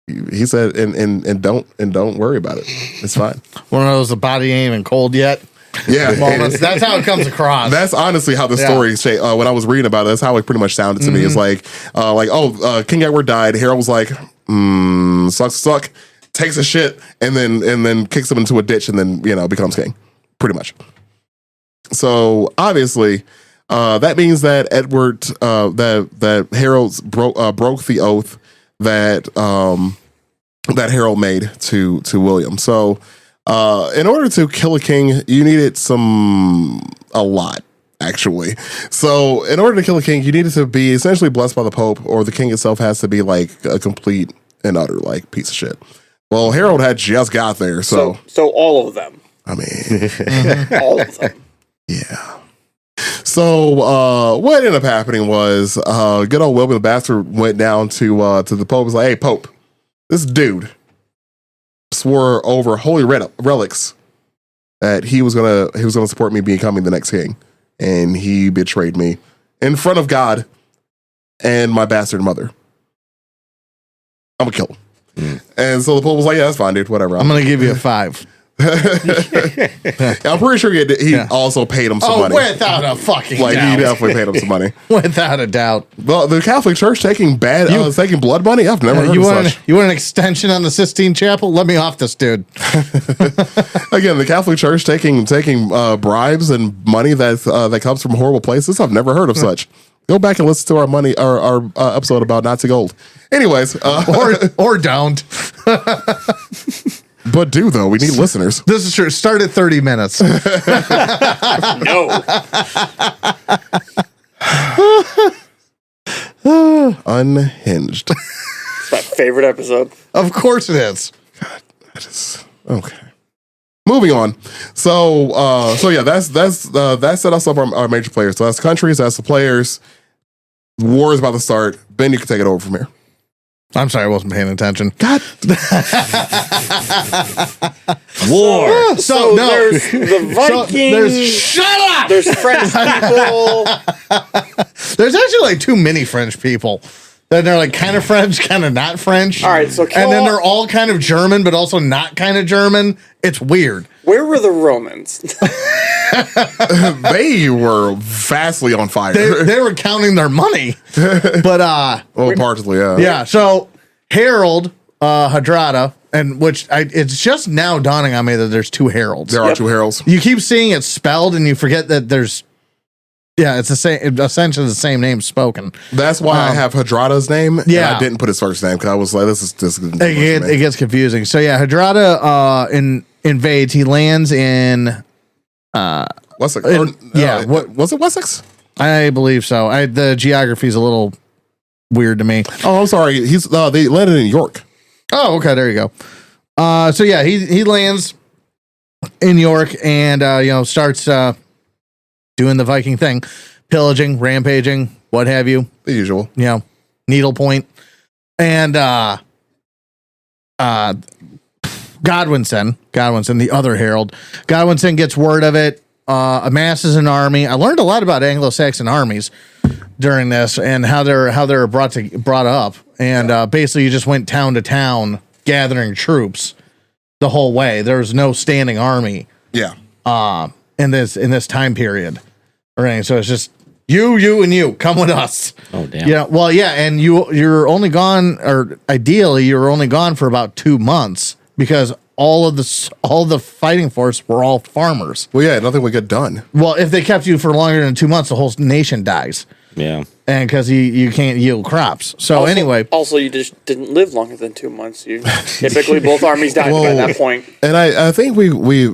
He said, and don't worry about it. It's fine. One of those, the body ain't even cold yet. Yeah, Moments. That's how it comes across. That's honestly how the story. When I was reading about it, that's how it pretty much sounded to me. It's like, King Edward died. Harold was like, suck, takes a shit, and then kicks him into a ditch, and then becomes king, pretty much. So obviously, that means that Edward, that Harold broke the oath that Harold made to William. So. In order to kill a king, you needed a lot, actually. So in order to kill a king, you needed to be essentially blessed by the Pope, or the king itself has to be like a complete and utter like piece of shit. Well, Harold had just got there, so all of them. I mean, all of them. Yeah. So what ended up happening was good old William the Bastard went down to the Pope. Was like, "Hey, Pope, this dude swore over holy relics that he was gonna support me becoming the next king, and he betrayed me in front of God and my bastard mother. I'm gonna kill him." And so the Pope was like, "Yeah, that's fine, dude. Whatever. I'm gonna give you a 5. I'm pretty sure he also paid him some money. Without a fucking doubt. He definitely paid him some money. Without a doubt. Well, the Catholic Church taking blood money? I've never heard of such. You want an extension on the Sistine Chapel? Let me off this dude. Again, the Catholic Church taking bribes and money that comes from horrible places? I've never heard of such. Go back and listen to our episode about Nazi gold. Anyways. Or don't. But do, though. We need listeners. This is true. Start at 30 minutes. No. Unhinged. It's my favorite episode. Of course it is. God, that is... Okay. Moving on. So yeah, that set us up our major players. So that's countries, that's the players. War is about to start. Ben, you can take it over from here. I'm sorry, I wasn't paying attention. God. War. So there's the Vikings. Shut up! There's French people. There's actually like too many French people. Then they're like kind of French, kind of not French. All right, so and then they're all kind of German, but also not kind of German. It's weird. Where were the Romans? They were vastly on fire. They were counting their money. But partially, yeah. Yeah, so Harold Hardrada, and it's just now dawning on me that there's 2 Harolds. There are 2 Harolds. You keep seeing it spelled and you forget that there's it's the same, essentially the same name spoken. That's why I have Hardrada's name. Yeah. And I didn't put his first name because I was like, this is it gets confusing. So yeah, Hardrada invades. He lands in Wessex. Was it Wessex? I believe so. The geography is a little weird to me. Oh, I'm sorry. They landed in York. Oh, okay. There you go. So yeah, he lands in York and starts doing the Viking thing, pillaging, rampaging, what have you. The usual. Needlepoint. And Godwinson, the other Harold, Godwinson gets word of it, amasses an army. I learned a lot about Anglo-Saxon armies during this and how they're brought up. And basically you just went town to town gathering troops the whole way. There was no standing army. Yeah. In this time period. Right. So it's just you and you come with us. Oh damn. Yeah. Well, yeah, and you're only gone, or ideally you're only gone for about 2 months because all the fighting force were all farmers. Well, yeah, nothing would get done. Well, if they kept you for longer than 2 months, the whole nation dies. Yeah. And because you can't yield crops. So anyway. Also, you just didn't live longer than 2 months. You typically both armies died by that point. And I think we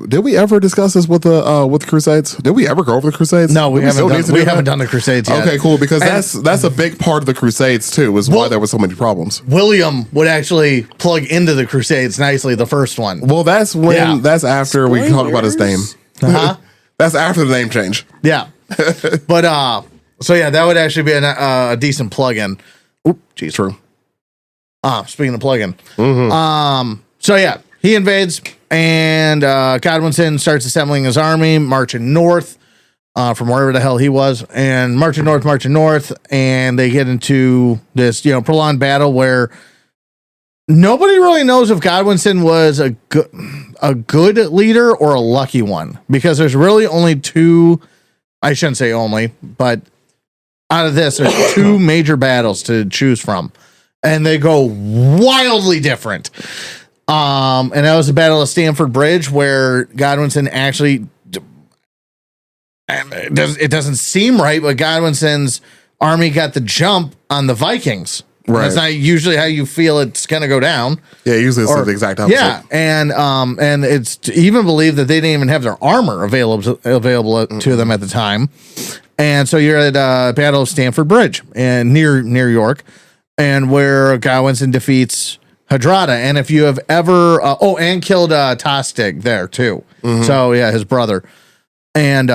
did we ever discuss this with the Crusades? Did we ever go over the Crusades? No, we haven't done the Crusades yet. Okay, cool. Because that's a big part of the Crusades too. Is why there were so many problems. William would actually plug into the Crusades nicely. The first one. Well, that's that's after we talk about his name. That's after the name change. Yeah, but so yeah, that would actually be a decent plug-in. Oop, geez, true. Speaking of plug-in, so yeah, he invades and Godwinson starts assembling his army, marching north from wherever the hell he was, and marching north, and they get into this prolonged battle where Nobody really knows if Godwinson was a good leader or a lucky one, because there's really only two. I shouldn't say only, but out of this, there's two major battles to choose from, and they go wildly different. And that was the Battle of Stamford Bridge, where Godwinson actually, it doesn't seem right, but Godwinson's army got the jump on the Vikings. Right. That's not usually how you feel it's going to go down. Yeah, usually it's the exact opposite. Yeah, and it's even believed that they didn't even have their armor available to them at the time. And so you're at Battle of Stamford Bridge and near York, and where Godwinson defeats Hardrada. And if you have ever and killed Tostig there too. Mm-hmm. So yeah, his brother. And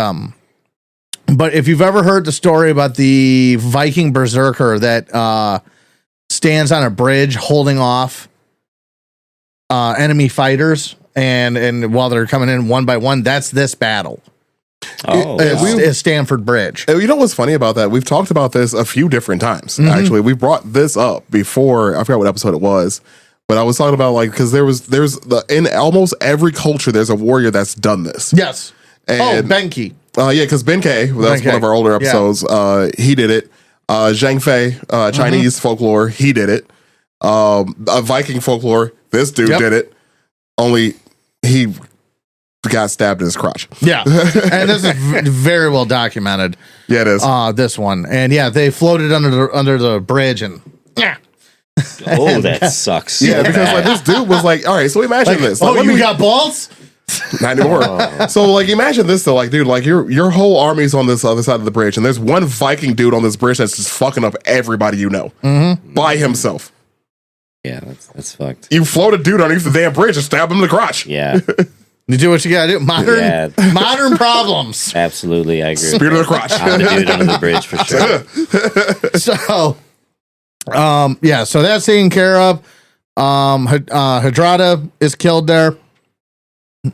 but if you've ever heard the story about the Viking berserker that stands on a bridge holding off enemy fighters, and while they're coming in one by one, that's this battle. It's Stamford Bridge. You know what's funny about that? We've talked about this a few different times. Mm-hmm. Actually, we brought this up before. I forgot what episode it was, but I was talking about because in almost every culture there's a warrior that's done this. Yes. And, Benki. Yeah, because Ben K, that's one of our older episodes. Yeah. He did it. Zhang Fei, Chinese folklore, he did it. Viking folklore, this dude did it. Only he got stabbed in his crotch. Yeah, and this is very well documented. Yeah, it is. This one, and yeah, they floated under the bridge, and that sucks. Yeah, because this dude was all right. So imagine this. You got balls? Not anymore. Oh. So imagine this though, dude, your whole army's on this other side of the bridge, and there's one Viking dude on this bridge that's just fucking up everybody by himself. Yeah, that's fucked. You float a dude underneath the damn bridge and stab him in the crotch. Yeah. You do what you gotta do. Modern problems. Absolutely, I agree. Spear to the crotch. I'm the dude under the bridge for sure. So that's taken care of. Hardrada is killed there.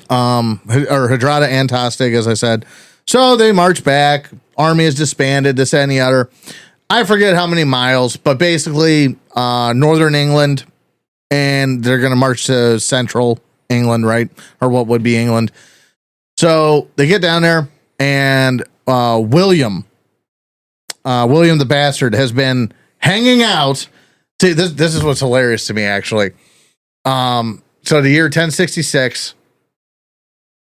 Hardrada and Tostig, as I said. So they march back. Army is disbanded, this and the other. I forget how many miles, but basically northern England, and they're going to march to central England, right? Or what would be England. So they get down there, and William the Bastard has been hanging out. See, this is what's hilarious to me, actually. So the year 1066,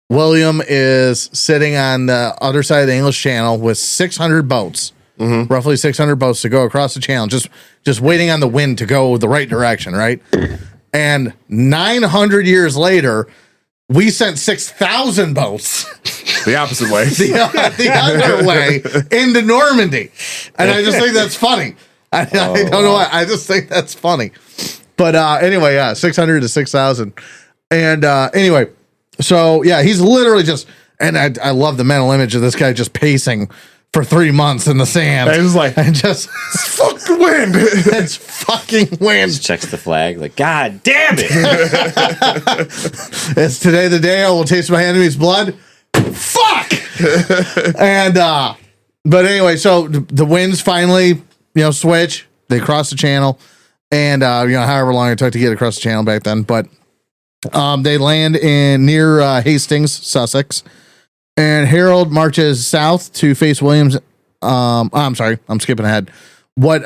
William is sitting on the other side of the English Channel with 600 boats, roughly 600 boats to go across the channel, just waiting on the wind to go the right direction, right? And 900 years later, we sent 6,000 boats the opposite way, the other way into Normandy, and I just think that's funny. I don't know why. I just think that's funny. But anyway, 600 to 6,000, and anyway. So yeah, he's literally just, and I love the mental image of this guy just pacing for 3 months in the sand. And he's and just fuck the wind. It's fucking wind. Just checks the flag, God damn it! It's today the day I will taste my enemy's blood. Fuck. And but anyway, so the winds finally switch. They cross the channel, and however long it took to get across the channel back then, but. They land near Hastings, Sussex, and Harold marches south to face William's. I'm sorry, I'm skipping ahead. What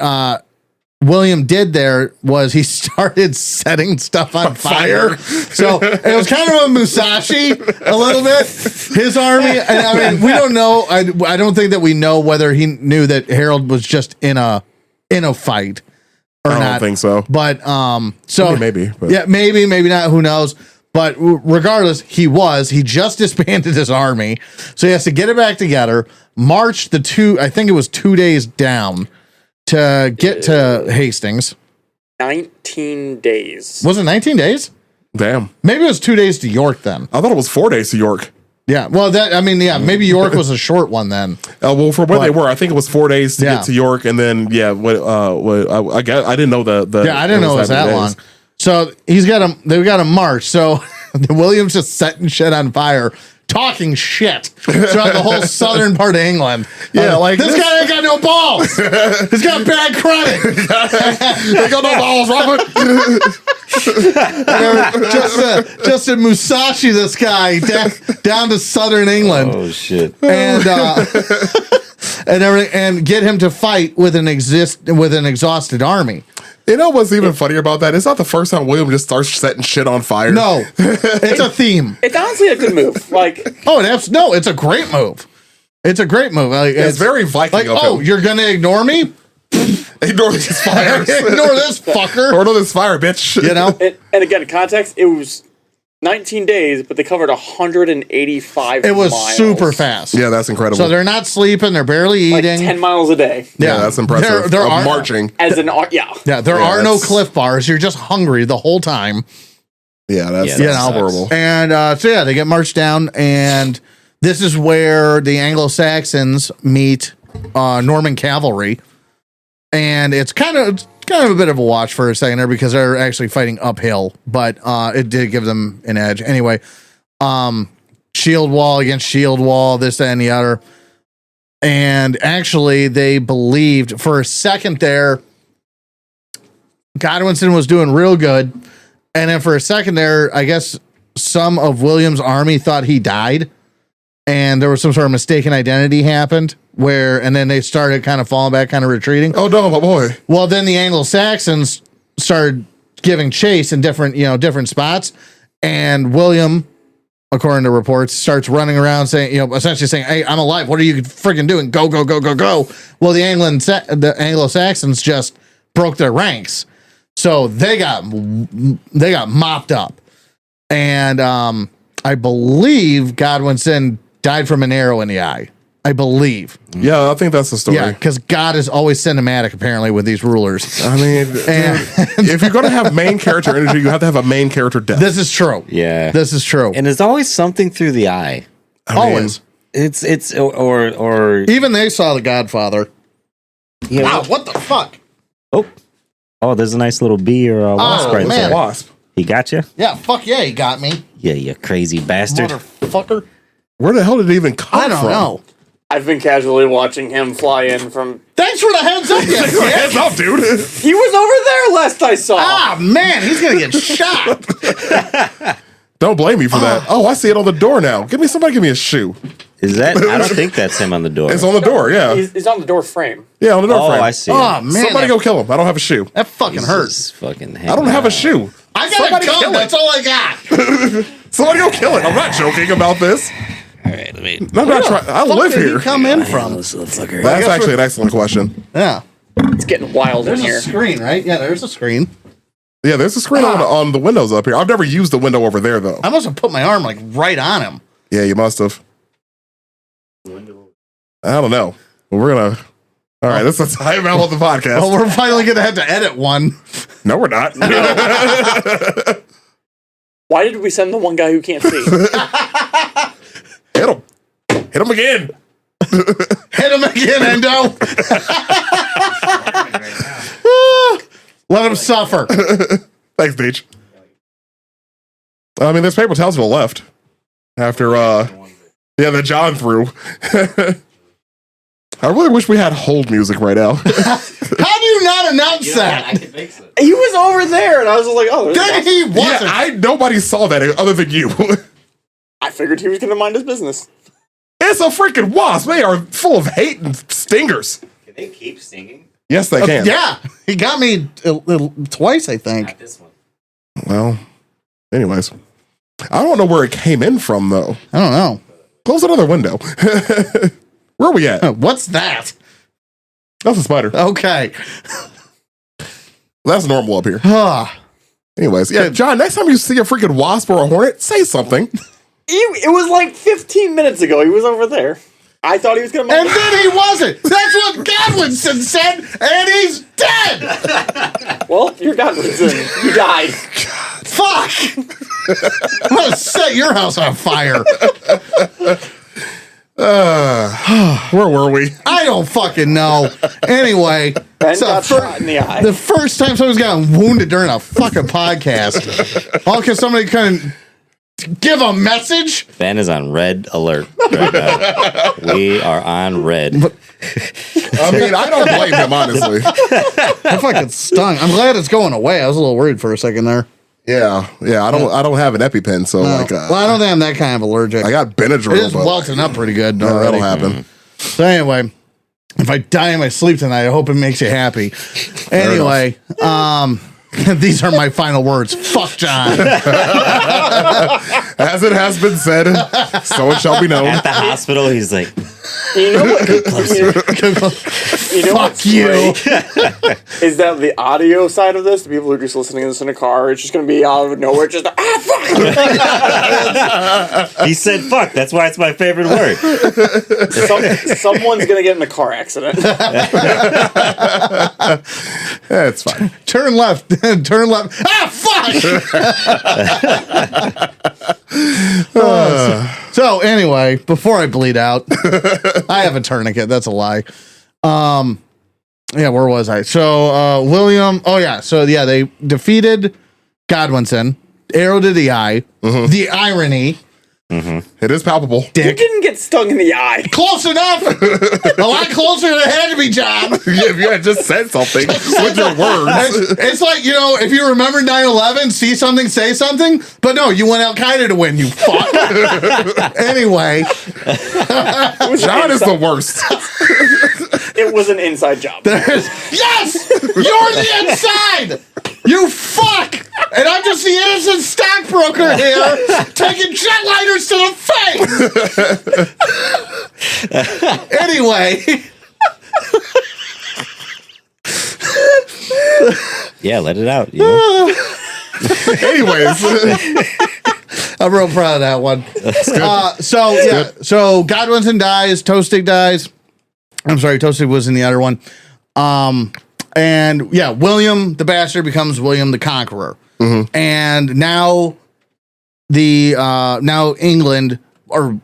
William did there was he started setting stuff on fire. So it was kind of a Musashi a little bit. His army, and I mean, we don't know. I don't think that we know whether he knew that Harold was just in a fight. I don't think so. But so maybe. Yeah, maybe not. Who knows? But regardless, he just disbanded his army, so he has to get it back together. March I think it was 2 days down to get to Hastings. 19 days. Was it 19 days? Damn. Maybe it was 2 days to York then. I thought it was 4 days to York. Yeah, well, maybe York was a short one then. Well, for where they were, I think it was 4 days to get to York, and then I didn't know I didn't know it was that long. So they've got a march. So William's just setting shit on fire talking shit throughout the whole southern part of England. Yeah, like this guy ain't got no balls. He's got bad credit. They got no balls, Robert. just to Musashi this guy down to southern England. Oh shit! And and everything, and get him to fight with an exhausted army. You know what's even funnier about that? It's not the first time William just starts setting shit on fire. No, it's a theme. It's honestly a good move. Like, it's a great move. It's a great move. Like, it's very Viking. Like, of him. You're gonna ignore me? Ignore these fires. Ignore this fucker. Ignore this fire, bitch. You know. And again, context. It was 19 days, but they covered 185. It was miles. super fast. Yeah, that's incredible. So they're not sleeping. They're barely Like eating. 10 miles a day. Yeah, that's impressive. There are marching. As an yeah. Yeah, there are no cliff bars. You're just hungry the whole time. Yeah, that's horrible. And so they get marched down, and this is where the Anglo-Saxons meet Norman cavalry, and it's kind of a bit of a watch for a second there because they're actually fighting uphill, but it did give them an edge. Anyway, shield wall against shield wall, this, that, and the other. And actually, they believed for a second there, Godwinson was doing real good. And then for a second there, I guess some of William's army thought he died. And there was some sort of mistaken identity happened and then they started kind of falling back, kind of retreating. Oh no, my boy. Well, then the Anglo-Saxons started giving chase in different spots. And William, according to reports, starts running around saying, essentially saying, "Hey, I'm alive. What are you freaking doing? Go, go, go, go, go." Well, the Anglo-Saxons just broke their ranks. So they got mopped up. And I believe Godwinson died from an arrow in the eye. I believe. Yeah, I think that's the story. Yeah, because God is always cinematic, apparently, with these rulers. I mean, if you're going to have main character energy, you have to have a main character death. This is true. Yeah, this is true. And there's always something through the eye. Always. It's or even they saw The Godfather. Yeah. Wow, what the fuck? Oh, there's a nice little bee or a wasp right there. Wasp. He got you? Yeah, fuck yeah, he got me. Yeah, you crazy bastard. Motherfucker. Where the hell did it even come from? I don't know. I've been casually watching him fly in from. Thanks for the heads up, Heads up, dude. He was over there last I saw. Ah, man, he's gonna get shot. Don't blame me for that. Oh, I see it on the door now. Somebody give me a shoe. Is that? I don't think that's him on the door. It's on the door, yeah. He's on the door frame. Yeah, on the door frame. I see. Oh, man. Somebody go kill him. I don't have a shoe. That fucking hurts. Fucking I don't have a shoe. I got a gun. That's all I got. Somebody go kill it. I'm not joking about this. All right, let me. I'm not trying. I live Where did here. he come in from? This little fucker. That's actually an excellent question. Yeah. It's getting wild There's in a here. screen, right? Yeah, there's a screen. Yeah, there's a screen on the windows up here. I've never used the window over there, though. I must have put my arm like right on him. Yeah, you must have. I don't know. Well, we're going to... All right, this is the timeout of the podcast. Well, we're finally going to have to edit one. No, we're not. Why did we send the one guy who can't see? Hit him. Hit him again. Hit him again, Endo. Let him suffer. Thanks, Beach. I mean, there's paper towels to the left. After, the John threw. I really wish we had hold music right now. How do you not announce that? I can fix it. He was over there, and I was just like, "Oh, Then he wasn't. Yeah, nobody saw that other than you. I figured he was going to mind his business." It's a freaking wasp. They are full of hate and stingers. Can they keep singing? Yes, they can. Yeah, he got me twice, I think. Not this one. Well, anyways. I don't know where it came in from, though. I don't know. Close another window. Where are we at? What's that? That's a spider. Okay. That's normal up here. Ah. Anyways, yeah, John, next time you see a freaking wasp or a hornet, say something. It was like 15 minutes ago. He was over there. I thought he was going to. And then he wasn't. That's what Godwinson said, and he's dead. Well, you're Godwinson. You died. Fuck. I'm going to set your house on fire. Where were we? I don't fucking know. Anyway, Ben got shot in the eye. the first time someone's gotten wounded during a fucking podcast, all because somebody couldn't give a message? Ben is on red alert right now. We are on red. I mean, I don't blame him, honestly. That fucking stung. I'm glad it's going away. I was a little worried for a second there. Yeah. I don't have an EpiPen, so Well, I don't think I'm that kind of allergic. I got Benadryl. It is welting up pretty good. No, that'll happen. So anyway, if I die in my sleep tonight, I hope it makes you happy. Anyway, these are my final words. Fuck John. As it has been said, so it shall be known. At the hospital, he's like, You know what? You know Fuck what's you. great is that the audio side of this, the people who are just listening to this in a car, it's just going to be out of nowhere, just fuck. he said fuck. That's why it's my favorite word. Someone's going to get in a car accident. It's fine. Turn left. Turn left. Fuck. So anyway, before I bleed out, I have a tourniquet. That's a lie. Yeah, where was I? So William. Oh yeah. So yeah, they defeated Godwinson. Arrow to the eye. Mm-hmm. The irony. Mm-hmm. It is palpable. You didn't get stung in the eye. Close enough. A lot closer than it had to be, John. If you had just said something with your words. It's like, if you remember 9/11, see something, say something. But no, you want Al Qaeda to win, you fuck. Anyway. John is the worst. It was an inside job. Yes! You're the inside! You fuck! And I'm just the innocent stockbroker here, taking jetliners to the face! Anyway. Yeah, let it out. You know? Anyways. I'm real proud of that one. So Godwinson dies, Tostig dies. I'm sorry, Tostig was in the other one. And yeah, William the Bastard becomes William the Conqueror. Mm-hmm. And now now England, or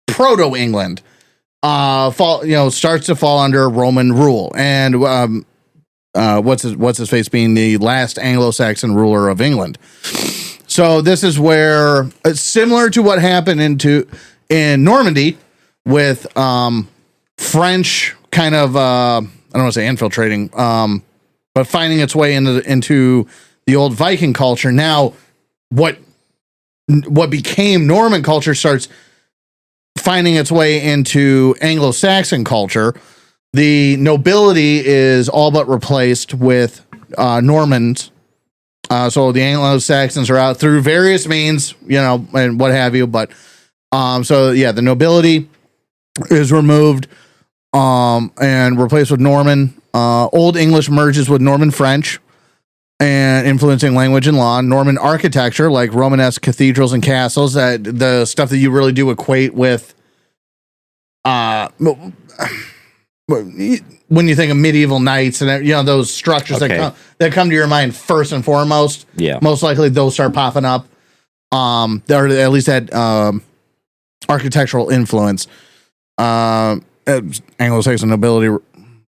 proto England, starts to fall under Roman rule. And what's his face being the last Anglo-Saxon ruler of England. So this is where it's similar to what happened in Normandy with French kind of I don't want to say infiltrating, but finding its way into the old Viking culture. Now, what became Norman culture starts finding its way into Anglo-Saxon culture. The nobility is all but replaced with Normans. So the Anglo-Saxons are out through various means, and what have you. But the nobility is removed and replaced with Norman. Old English merges with Norman French and influencing language and law. Norman architecture, like Romanesque cathedrals and castles, the stuff that you really do equate with when you think of medieval knights and those structures that come to your mind first and foremost. Yeah, most likely those start popping up. Or at least had architectural influence. Anglo-Saxon nobility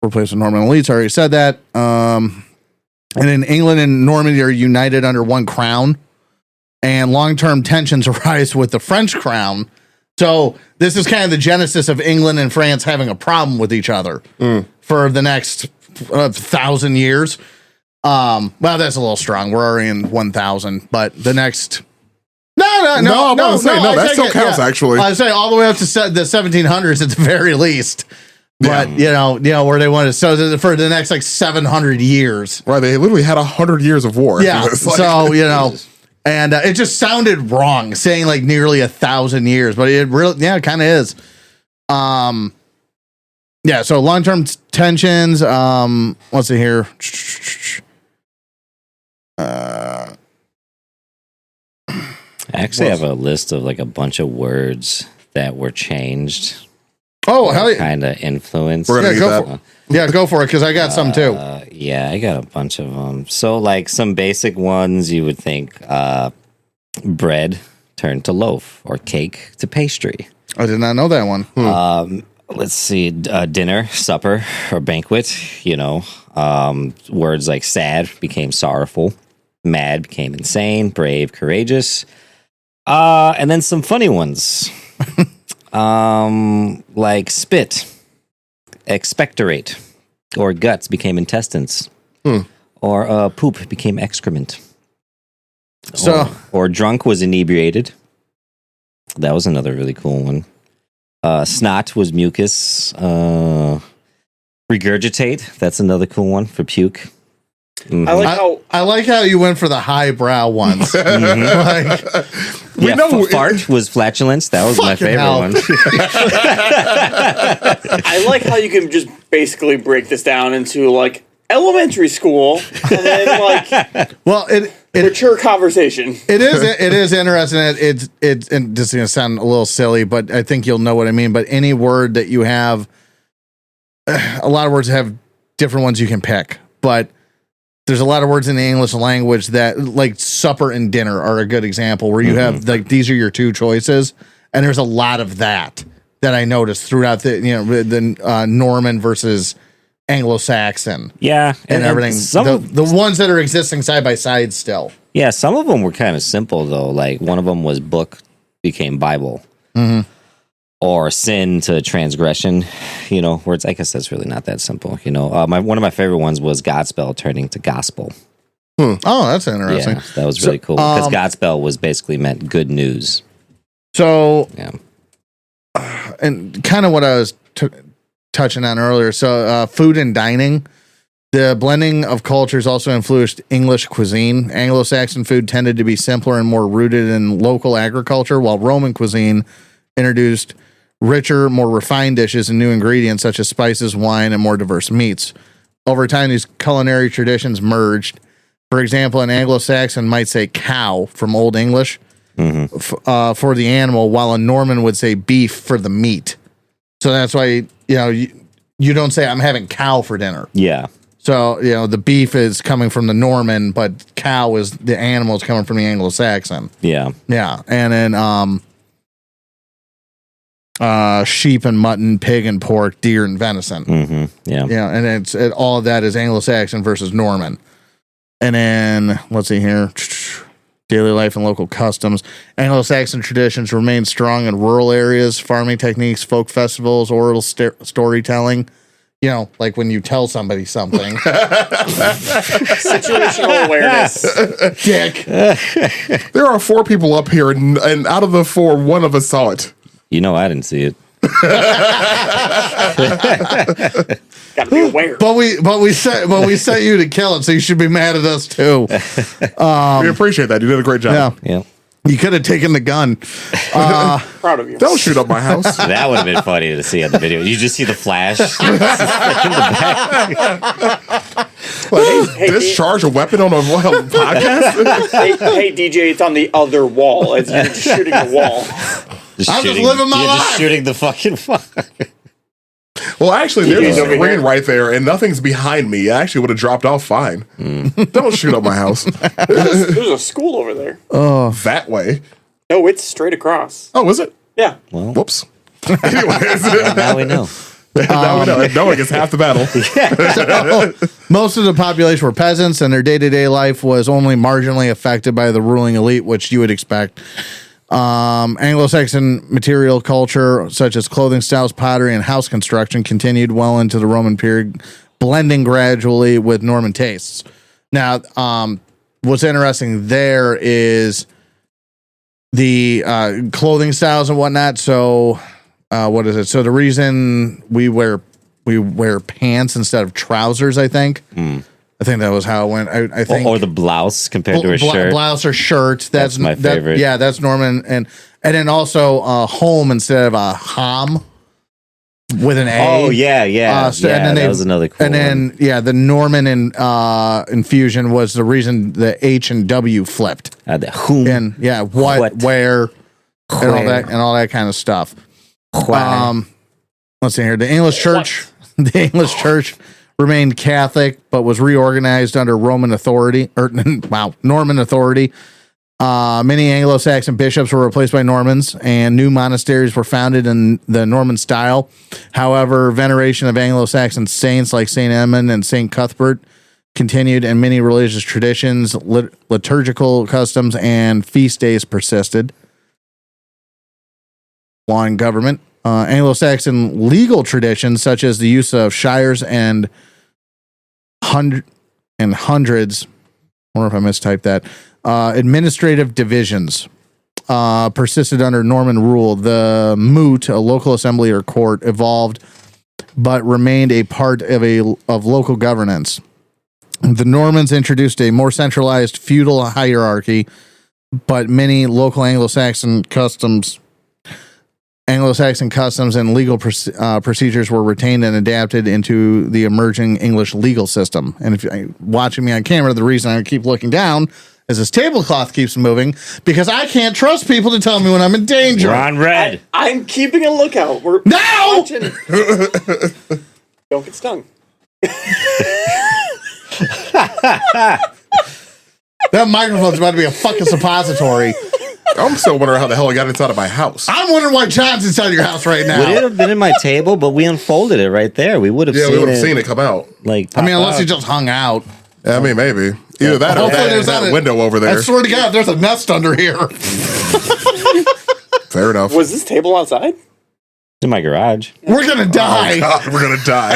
replaced with Norman elites. I already said that. And in England and Normandy are united under one crown, and long-term tensions arise with the French crown. So this is kind of the genesis of England and France having a problem with each other for the next 1,000 years. Well, that's a little strong. We're already in 1,000, but the next. No. That still counts, actually. I say all the way up to the 1700s at the very least. But where they wanted for the next 700 years. Right, they literally had 100 years of war. Yeah. And it just sounded wrong saying nearly 1,000 years, but it really, it kind of is. So long-term tensions. Let's see here. I actually have a list of a bunch of words that were changed. Oh, hell yeah. Kind of influence. We're gonna go for it. Yeah, go for it, because I got some too. Yeah, I got a bunch of them. So, some basic ones you would think bread turned to loaf, or cake to pastry. I did not know that one. Let's see, dinner, supper, or banquet. Words like sad became sorrowful, mad became insane, brave, courageous. And then some funny ones. Like spit, expectorate, or guts became intestines. Or poop became excrement. So, or drunk was inebriated. That was another really cool one. Snot was mucus. Regurgitate, that's another cool one for puke. I like how you went for the highbrow ones. Fart was flatulence. That was my favorite one. I like how you can just basically break this down into like elementary school and then like mature conversation. It is interesting. It's and this is gonna sound a little silly, but I think you'll know what I mean. But any word that you have, a lot of words have different ones you can pick, but there's a lot of words in the English language that, like supper and dinner, are a good example where you have like these are your two choices, and there's a lot of that I noticed throughout the Norman versus Anglo-Saxon, and everything. The ones that are existing side by side still. Yeah, some of them were kind of simple though. Like one of them was book became Bible, or sin to transgression. Where it's I guess that's really not that simple. One of my favorite ones was Godspell turning to gospel. Oh, that's interesting. Yeah, that was really cool because Godspell was basically meant good news. So, and kind of what I was touching on earlier. So, food and dining. The blending of cultures also influenced English cuisine. Anglo-Saxon food tended to be simpler and more rooted in local agriculture, while Roman cuisine introduced richer, more refined dishes and new ingredients such as spices, wine, and more diverse meats. Over time, these culinary traditions merged. For example, an Anglo-Saxon might say cow from Old English for the animal, while a Norman would say beef for the meat. So that's why you don't say I'm having cow for dinner. Yeah. So the beef is coming from the Norman, but cow is the animal is coming from the Anglo-Saxon. Yeah. Yeah, and then sheep and mutton, pig and pork, deer and venison. Yeah, and all of that is Anglo-Saxon versus Norman. And then let's see here, daily life and local customs. Anglo-Saxon traditions remain strong in rural areas, farming techniques, folk festivals, oral storytelling. Like when you tell somebody something. Situational awareness. Dick. There are 4 people up here, and out of the 4, one of us saw it. I didn't see it. Gotta be aware. But we sent you to kill it, so you should be mad at us too. We appreciate that. You did a great job. Yeah. You could have taken the gun. Proud of you. Don't shoot up my house. That would have been funny to see on the video. You just see the flash. Discharge a weapon on a podcast? hey, DJ, it's on the other wall. You're just shooting the wall. I'm just living my life. Just shooting the fucking fire. Well, actually, there's a screen right there, and nothing's behind me. I actually would have dropped off fine. Don't shoot up my house. There's a school over there. That way. No, it's straight across. Oh, is it? Yeah. Well, Whoops. Anyways. now we know. Now we know. Knowing gets half the battle. Most of the population were peasants, and their day-to-day life was only marginally affected by the ruling elite, which you would expect. Anglo-Saxon material culture, such as clothing styles, pottery, and house construction, continued well into the Roman period, blending gradually with Norman tastes. Now, what's interesting there is the clothing styles and whatnot. So, what is it? So the reason we wear pants instead of trousers, I think. I think that was how it went. I think, or the blouse compared to a shirt. Blouse or shirt. That's my favorite. That's Norman, and then also home instead of a hom with an A. Oh yeah. And then that was another cool. And then the Norman infusion was the reason the H and W flipped. The whom and what, where, and all that kind of stuff. Let's see here. The English church. The English church remained Catholic, but was reorganized under Norman authority. Many Anglo-Saxon bishops were replaced by Normans, and new monasteries were founded in the Norman style. However, veneration of Anglo-Saxon saints like St. Edmund and St. Cuthbert continued, and many religious traditions, liturgical customs, and feast days persisted. law and government. Anglo-Saxon legal traditions, such as the use of shires and hundreds. I wonder if I mistyped that. Administrative divisions persisted under Norman rule. The moot, a local assembly or court, evolved, but remained a part of local governance. The Normans introduced a more centralized feudal hierarchy, but many local Anglo-Saxon customs and legal procedures were retained and adapted into the emerging English legal system. And if you're watching me on camera, the reason I keep looking down is this tablecloth keeps moving because I can't trust people to tell me when I'm in danger. We're on red. I'm keeping a lookout. We're No! watching. Don't get stung. That microphone's about to be a fucking suppository. I'm still wondering how the hell I got inside of my house. I'm wondering why John's inside your house right now. Would it have been in my table? But we unfolded it right there. We would have Yeah, seen we would have it. seen it come out. Like, I mean, unless pop he out. just hung out. Yeah, I mean, maybe. Either that or Hopefully there's that not a- window over there. I swear to God, there's a nest under here. Fair enough. Was this table outside? in my garage. We're gonna die. God, we're gonna die.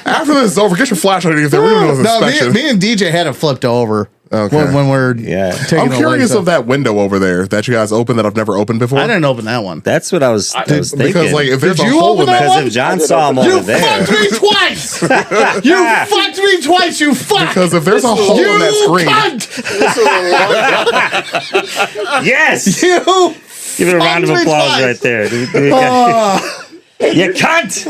After this is over, get your flashlight and get there. We're gonna do an No, inspection. me and DJ had it flipped over Okay. when we're Yeah. taking I'm the curious legs of up. that window over there that you guys opened that I've never opened before. I didn't open that one. That's what I was thinking. Because like if there's Did a you hole open in that that, one? Because if John saw him You over there. fucked me twice. You fucked me twice. You fuck. because if there's a hole you in that screen, cunt. Yes! You. Give it a round of fucked me applause twice. right there. You cunt!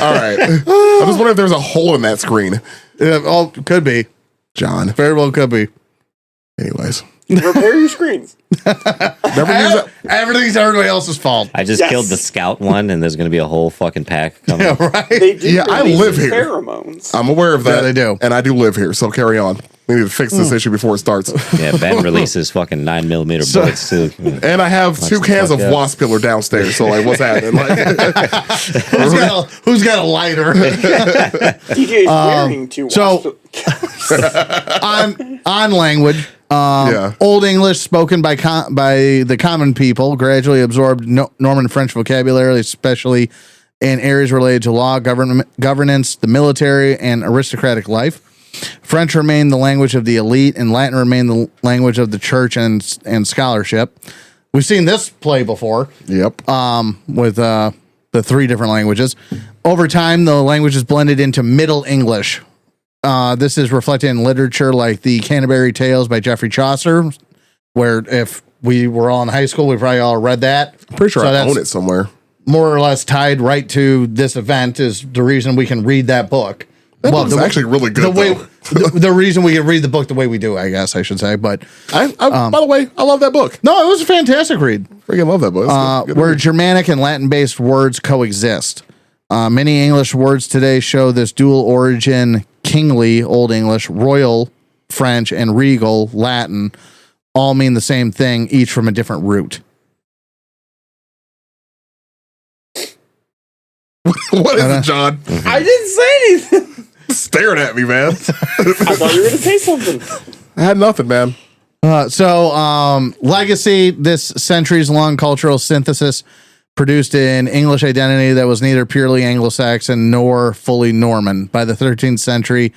all right. I just wonder if there's a hole in that screen, Yeah, oh, could be. John. Very well could be. Anyways, Repair your screens. never use that. Everything's everybody else's fault. I just Yes. killed the scout one, and there's going to be a whole fucking pack coming. Yeah, right. They do Yeah, I release live here. Pheromones. I'm aware of that. Yeah, they do. And I do live here, so carry on. We need to fix this issue before it starts. Yeah, Ben releases fucking 9mm bullets too. And I have two the cans fuck of up. wasp killer downstairs, so like, what's happening? Like, Who's got a lighter? DJ's wearing two. so- on language. Yeah. Old English spoken by the common people gradually absorbed Norman French vocabulary, especially in areas related to law, governance, the military, and aristocratic life. French remained the language of the elite, and Latin remained the language of the church and scholarship. We've seen this play before yep. with the three different languages. Over time, the languages blended into Middle English. This is reflected in literature like the Canterbury Tales by Geoffrey Chaucer, where if we were all in high school, we probably all read that. Pretty sure So I that's own it somewhere. more or less tied right to this event is the reason we can read that book. That book's actually really good, the reason we can read the book the way we do, I guess I should say. But By the way, I love that book. no, it was a fantastic read. Freaking love that book. It's good Where read. Germanic and Latin-based words coexist. Many English words today show this dual origin: kingly, Old English; royal, French; and regal, Latin. All mean the same thing, each from a different root. What is it, John? I didn't say anything. Staring at me, man. I thought you were going to say something. I had nothing, man. Legacy, this centuries-long cultural synthesis produced an English identity that was neither purely Anglo-Saxon nor fully Norman. By the 13th century,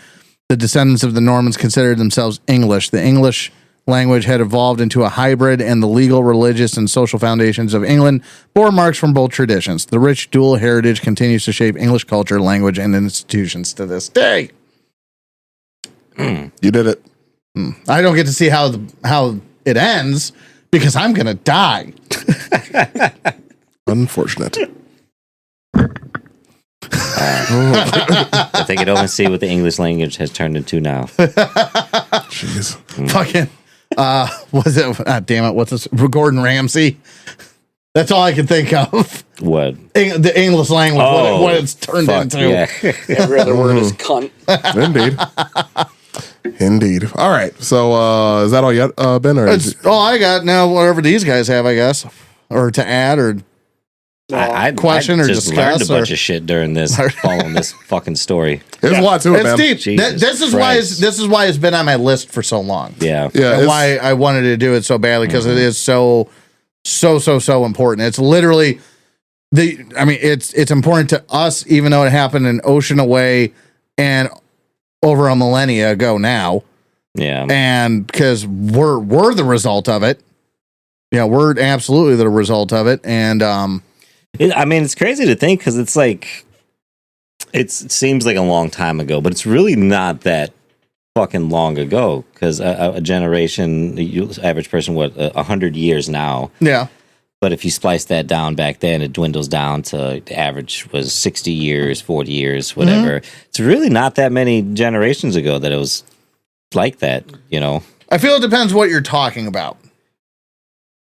the descendants of the Normans considered themselves English. The English language had evolved into a hybrid, and the legal, religious, and social foundations of England bore marks from both traditions. The rich dual heritage continues to shape English culture, language, and institutions to this day. You did it. I don't get to see how it ends because I'm going to die. Unfortunate. I think it opens see what the English language has turned into now. Jeez. Fucking was it damn it, what's this, Gordon Ramsay? That's all I can think of. What? The English language, what it's turned Fuck, into. yeah. Every other word is cunt. Indeed. Indeed. All right. So is that all yet, Ben? Or That's all I got now. Whatever these guys have, I guess, or to add, or question or just discuss? learned a bunch of shit during this, following this fucking story. There's a lot to it, It's man. deep. Jesus This is why it's been on my list for so long. Yeah. Yeah, And why I wanted to do it so badly, because it is so important. It's literally it's important to us, even though it happened an ocean away and over a millennia ago now. Yeah. And because we're the result of it. We're absolutely the result of it. And it's crazy to think, because it's like it seems like a long time ago, but it's really not that fucking long ago, because a generation, the average person, 100 years now. Yeah. But if you splice that down back then, it dwindles down to the average was 60 years, 40 years, whatever. It's really not that many generations ago that it was like that, I feel it depends what you're talking about.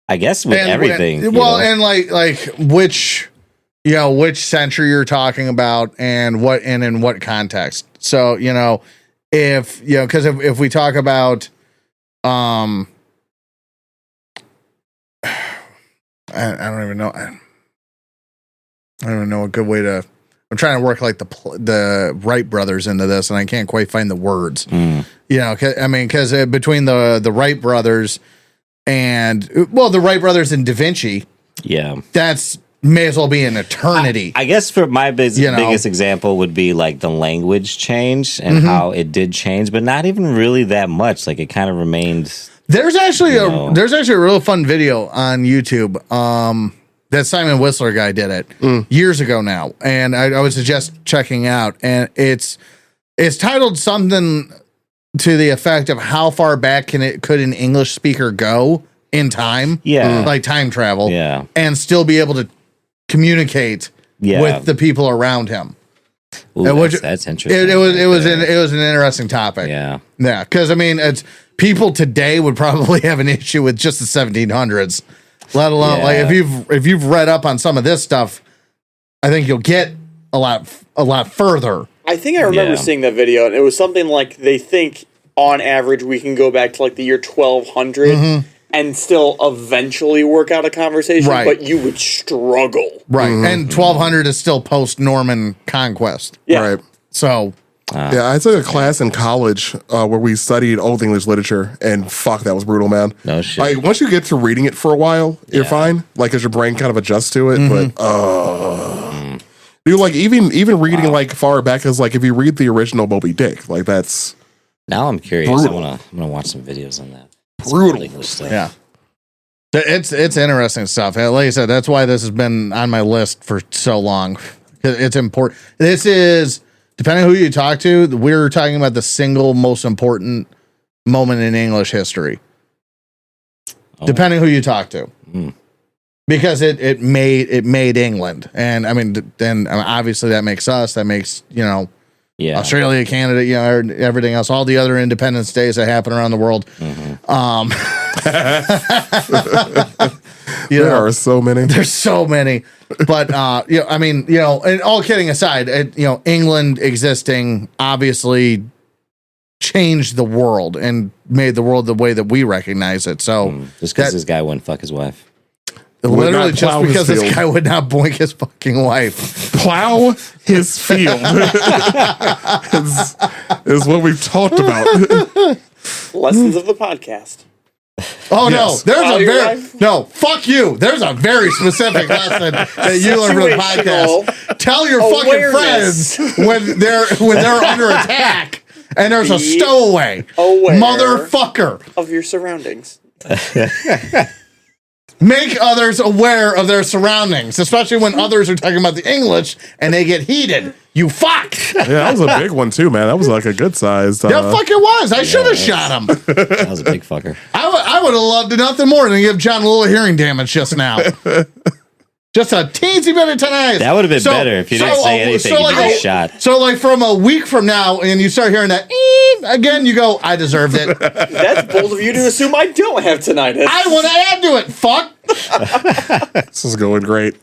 I guess with everything. And like which century you're talking about, and in what context. So, if we talk about, I don't even know. I don't even know a good way to. I'm trying to work like the Wright brothers into this, and I can't quite find the words. Because between the Wright brothers and the Wright brothers and Da Vinci, that's may as well be an eternity. I guess for my biggest example would be like the language change and how it did change, but not even really that much. Like it kind of remained. There's actually a real fun video on YouTube. That Simon Whistler guy did it years ago now, and I would suggest checking out. And it's titled something to the effect of how far back could an English speaker go in time? Yeah, like time travel. Yeah, and still be able to communicate with the people around him. Ooh, that's interesting. It was an interesting topic. Yeah, because it's people today would probably have an issue with just the 1700s. Let alone like if you've read up on some of this stuff, I think you'll get a lot further. I think I remember seeing that video, and it was something like they think on average we can go back to like the year 1200 and still eventually work out a conversation, but you would struggle. Right. And 1200 is still post-Norman conquest. Yeah. Right. So I took a class in college where we studied Old English literature, and fuck, that was brutal, man. No shit. Like once you get to reading it for a while, you're fine. Like as your brain kind of adjusts to it, but dude, like even reading like far back as like if you read the original Moby Dick, like that's now I'm curious. Brutal. I'm gonna watch some videos on that. Brutal. yeah. It's interesting stuff. Like I said, that's why this has been on my list for so long. It's important. This is, depending on who you talk to, we're talking about the single most important moment in English history. Depending who you talk to. Because it made England. And I mean, then obviously that makes us, that makes, Australia, Canada, everything else, all the other Independence Days that happen around the world. There are so many. There's so many. But, and all kidding aside, England existing obviously changed the world and made the world the way that we recognize it. So just because this guy wouldn't fuck his wife. Literally just because this guy would not boink his fucking wife. Plow his field is what we've talked about. Lessons of the podcast. Oh no, fuck you. There's a very specific lesson that you learn from the podcast. Tell your fucking friends when they're under attack and there's a stowaway. Motherfucker. Of your surroundings. Make others aware of their surroundings, especially when others are talking about the English and they get heated. You fuck. Yeah, that was a big one too, man. That was like a good size. Yeah, fuck it was. I should have shot him. That was a big fucker. I would have loved nothing more than give John a little hearing damage just now. Just a teensy bit of tinnitus. That would have been better if you didn't say anything. You just shot. So, like, from a week from now, and you start hearing that again, you go, I deserved it. That's bold of you to assume I don't have tinnitus. I want to add to it. Fuck. This is going great.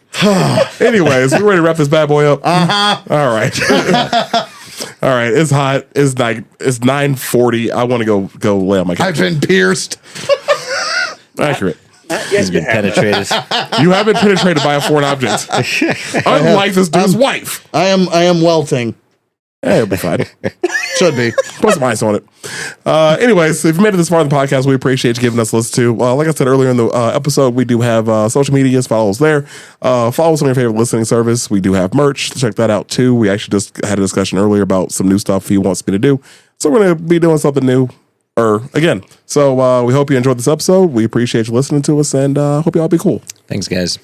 Anyways, we ready to wrap this bad boy up? All right. All right. It's hot. It's 9:40. I want to go lay on my couch. I've been pierced. Accurate. Yes, He's been penetrated. You have been penetrated by a foreign object. Unlike this dude's wife. I am welting. Hey, it'll be fine. Should be. Put some ice on it. Anyways, if you made it this far in the podcast, we appreciate you giving us a listen to. Like I said earlier in the episode, we do have social medias. Follow us there. Follow us on your favorite listening service. We do have merch. Check that out too. We actually just had a discussion earlier about some new stuff he wants me to do. So we're going to be doing something new again. So we hope you enjoyed this episode. We appreciate you listening to us and hope you all be cool. Thanks, guys.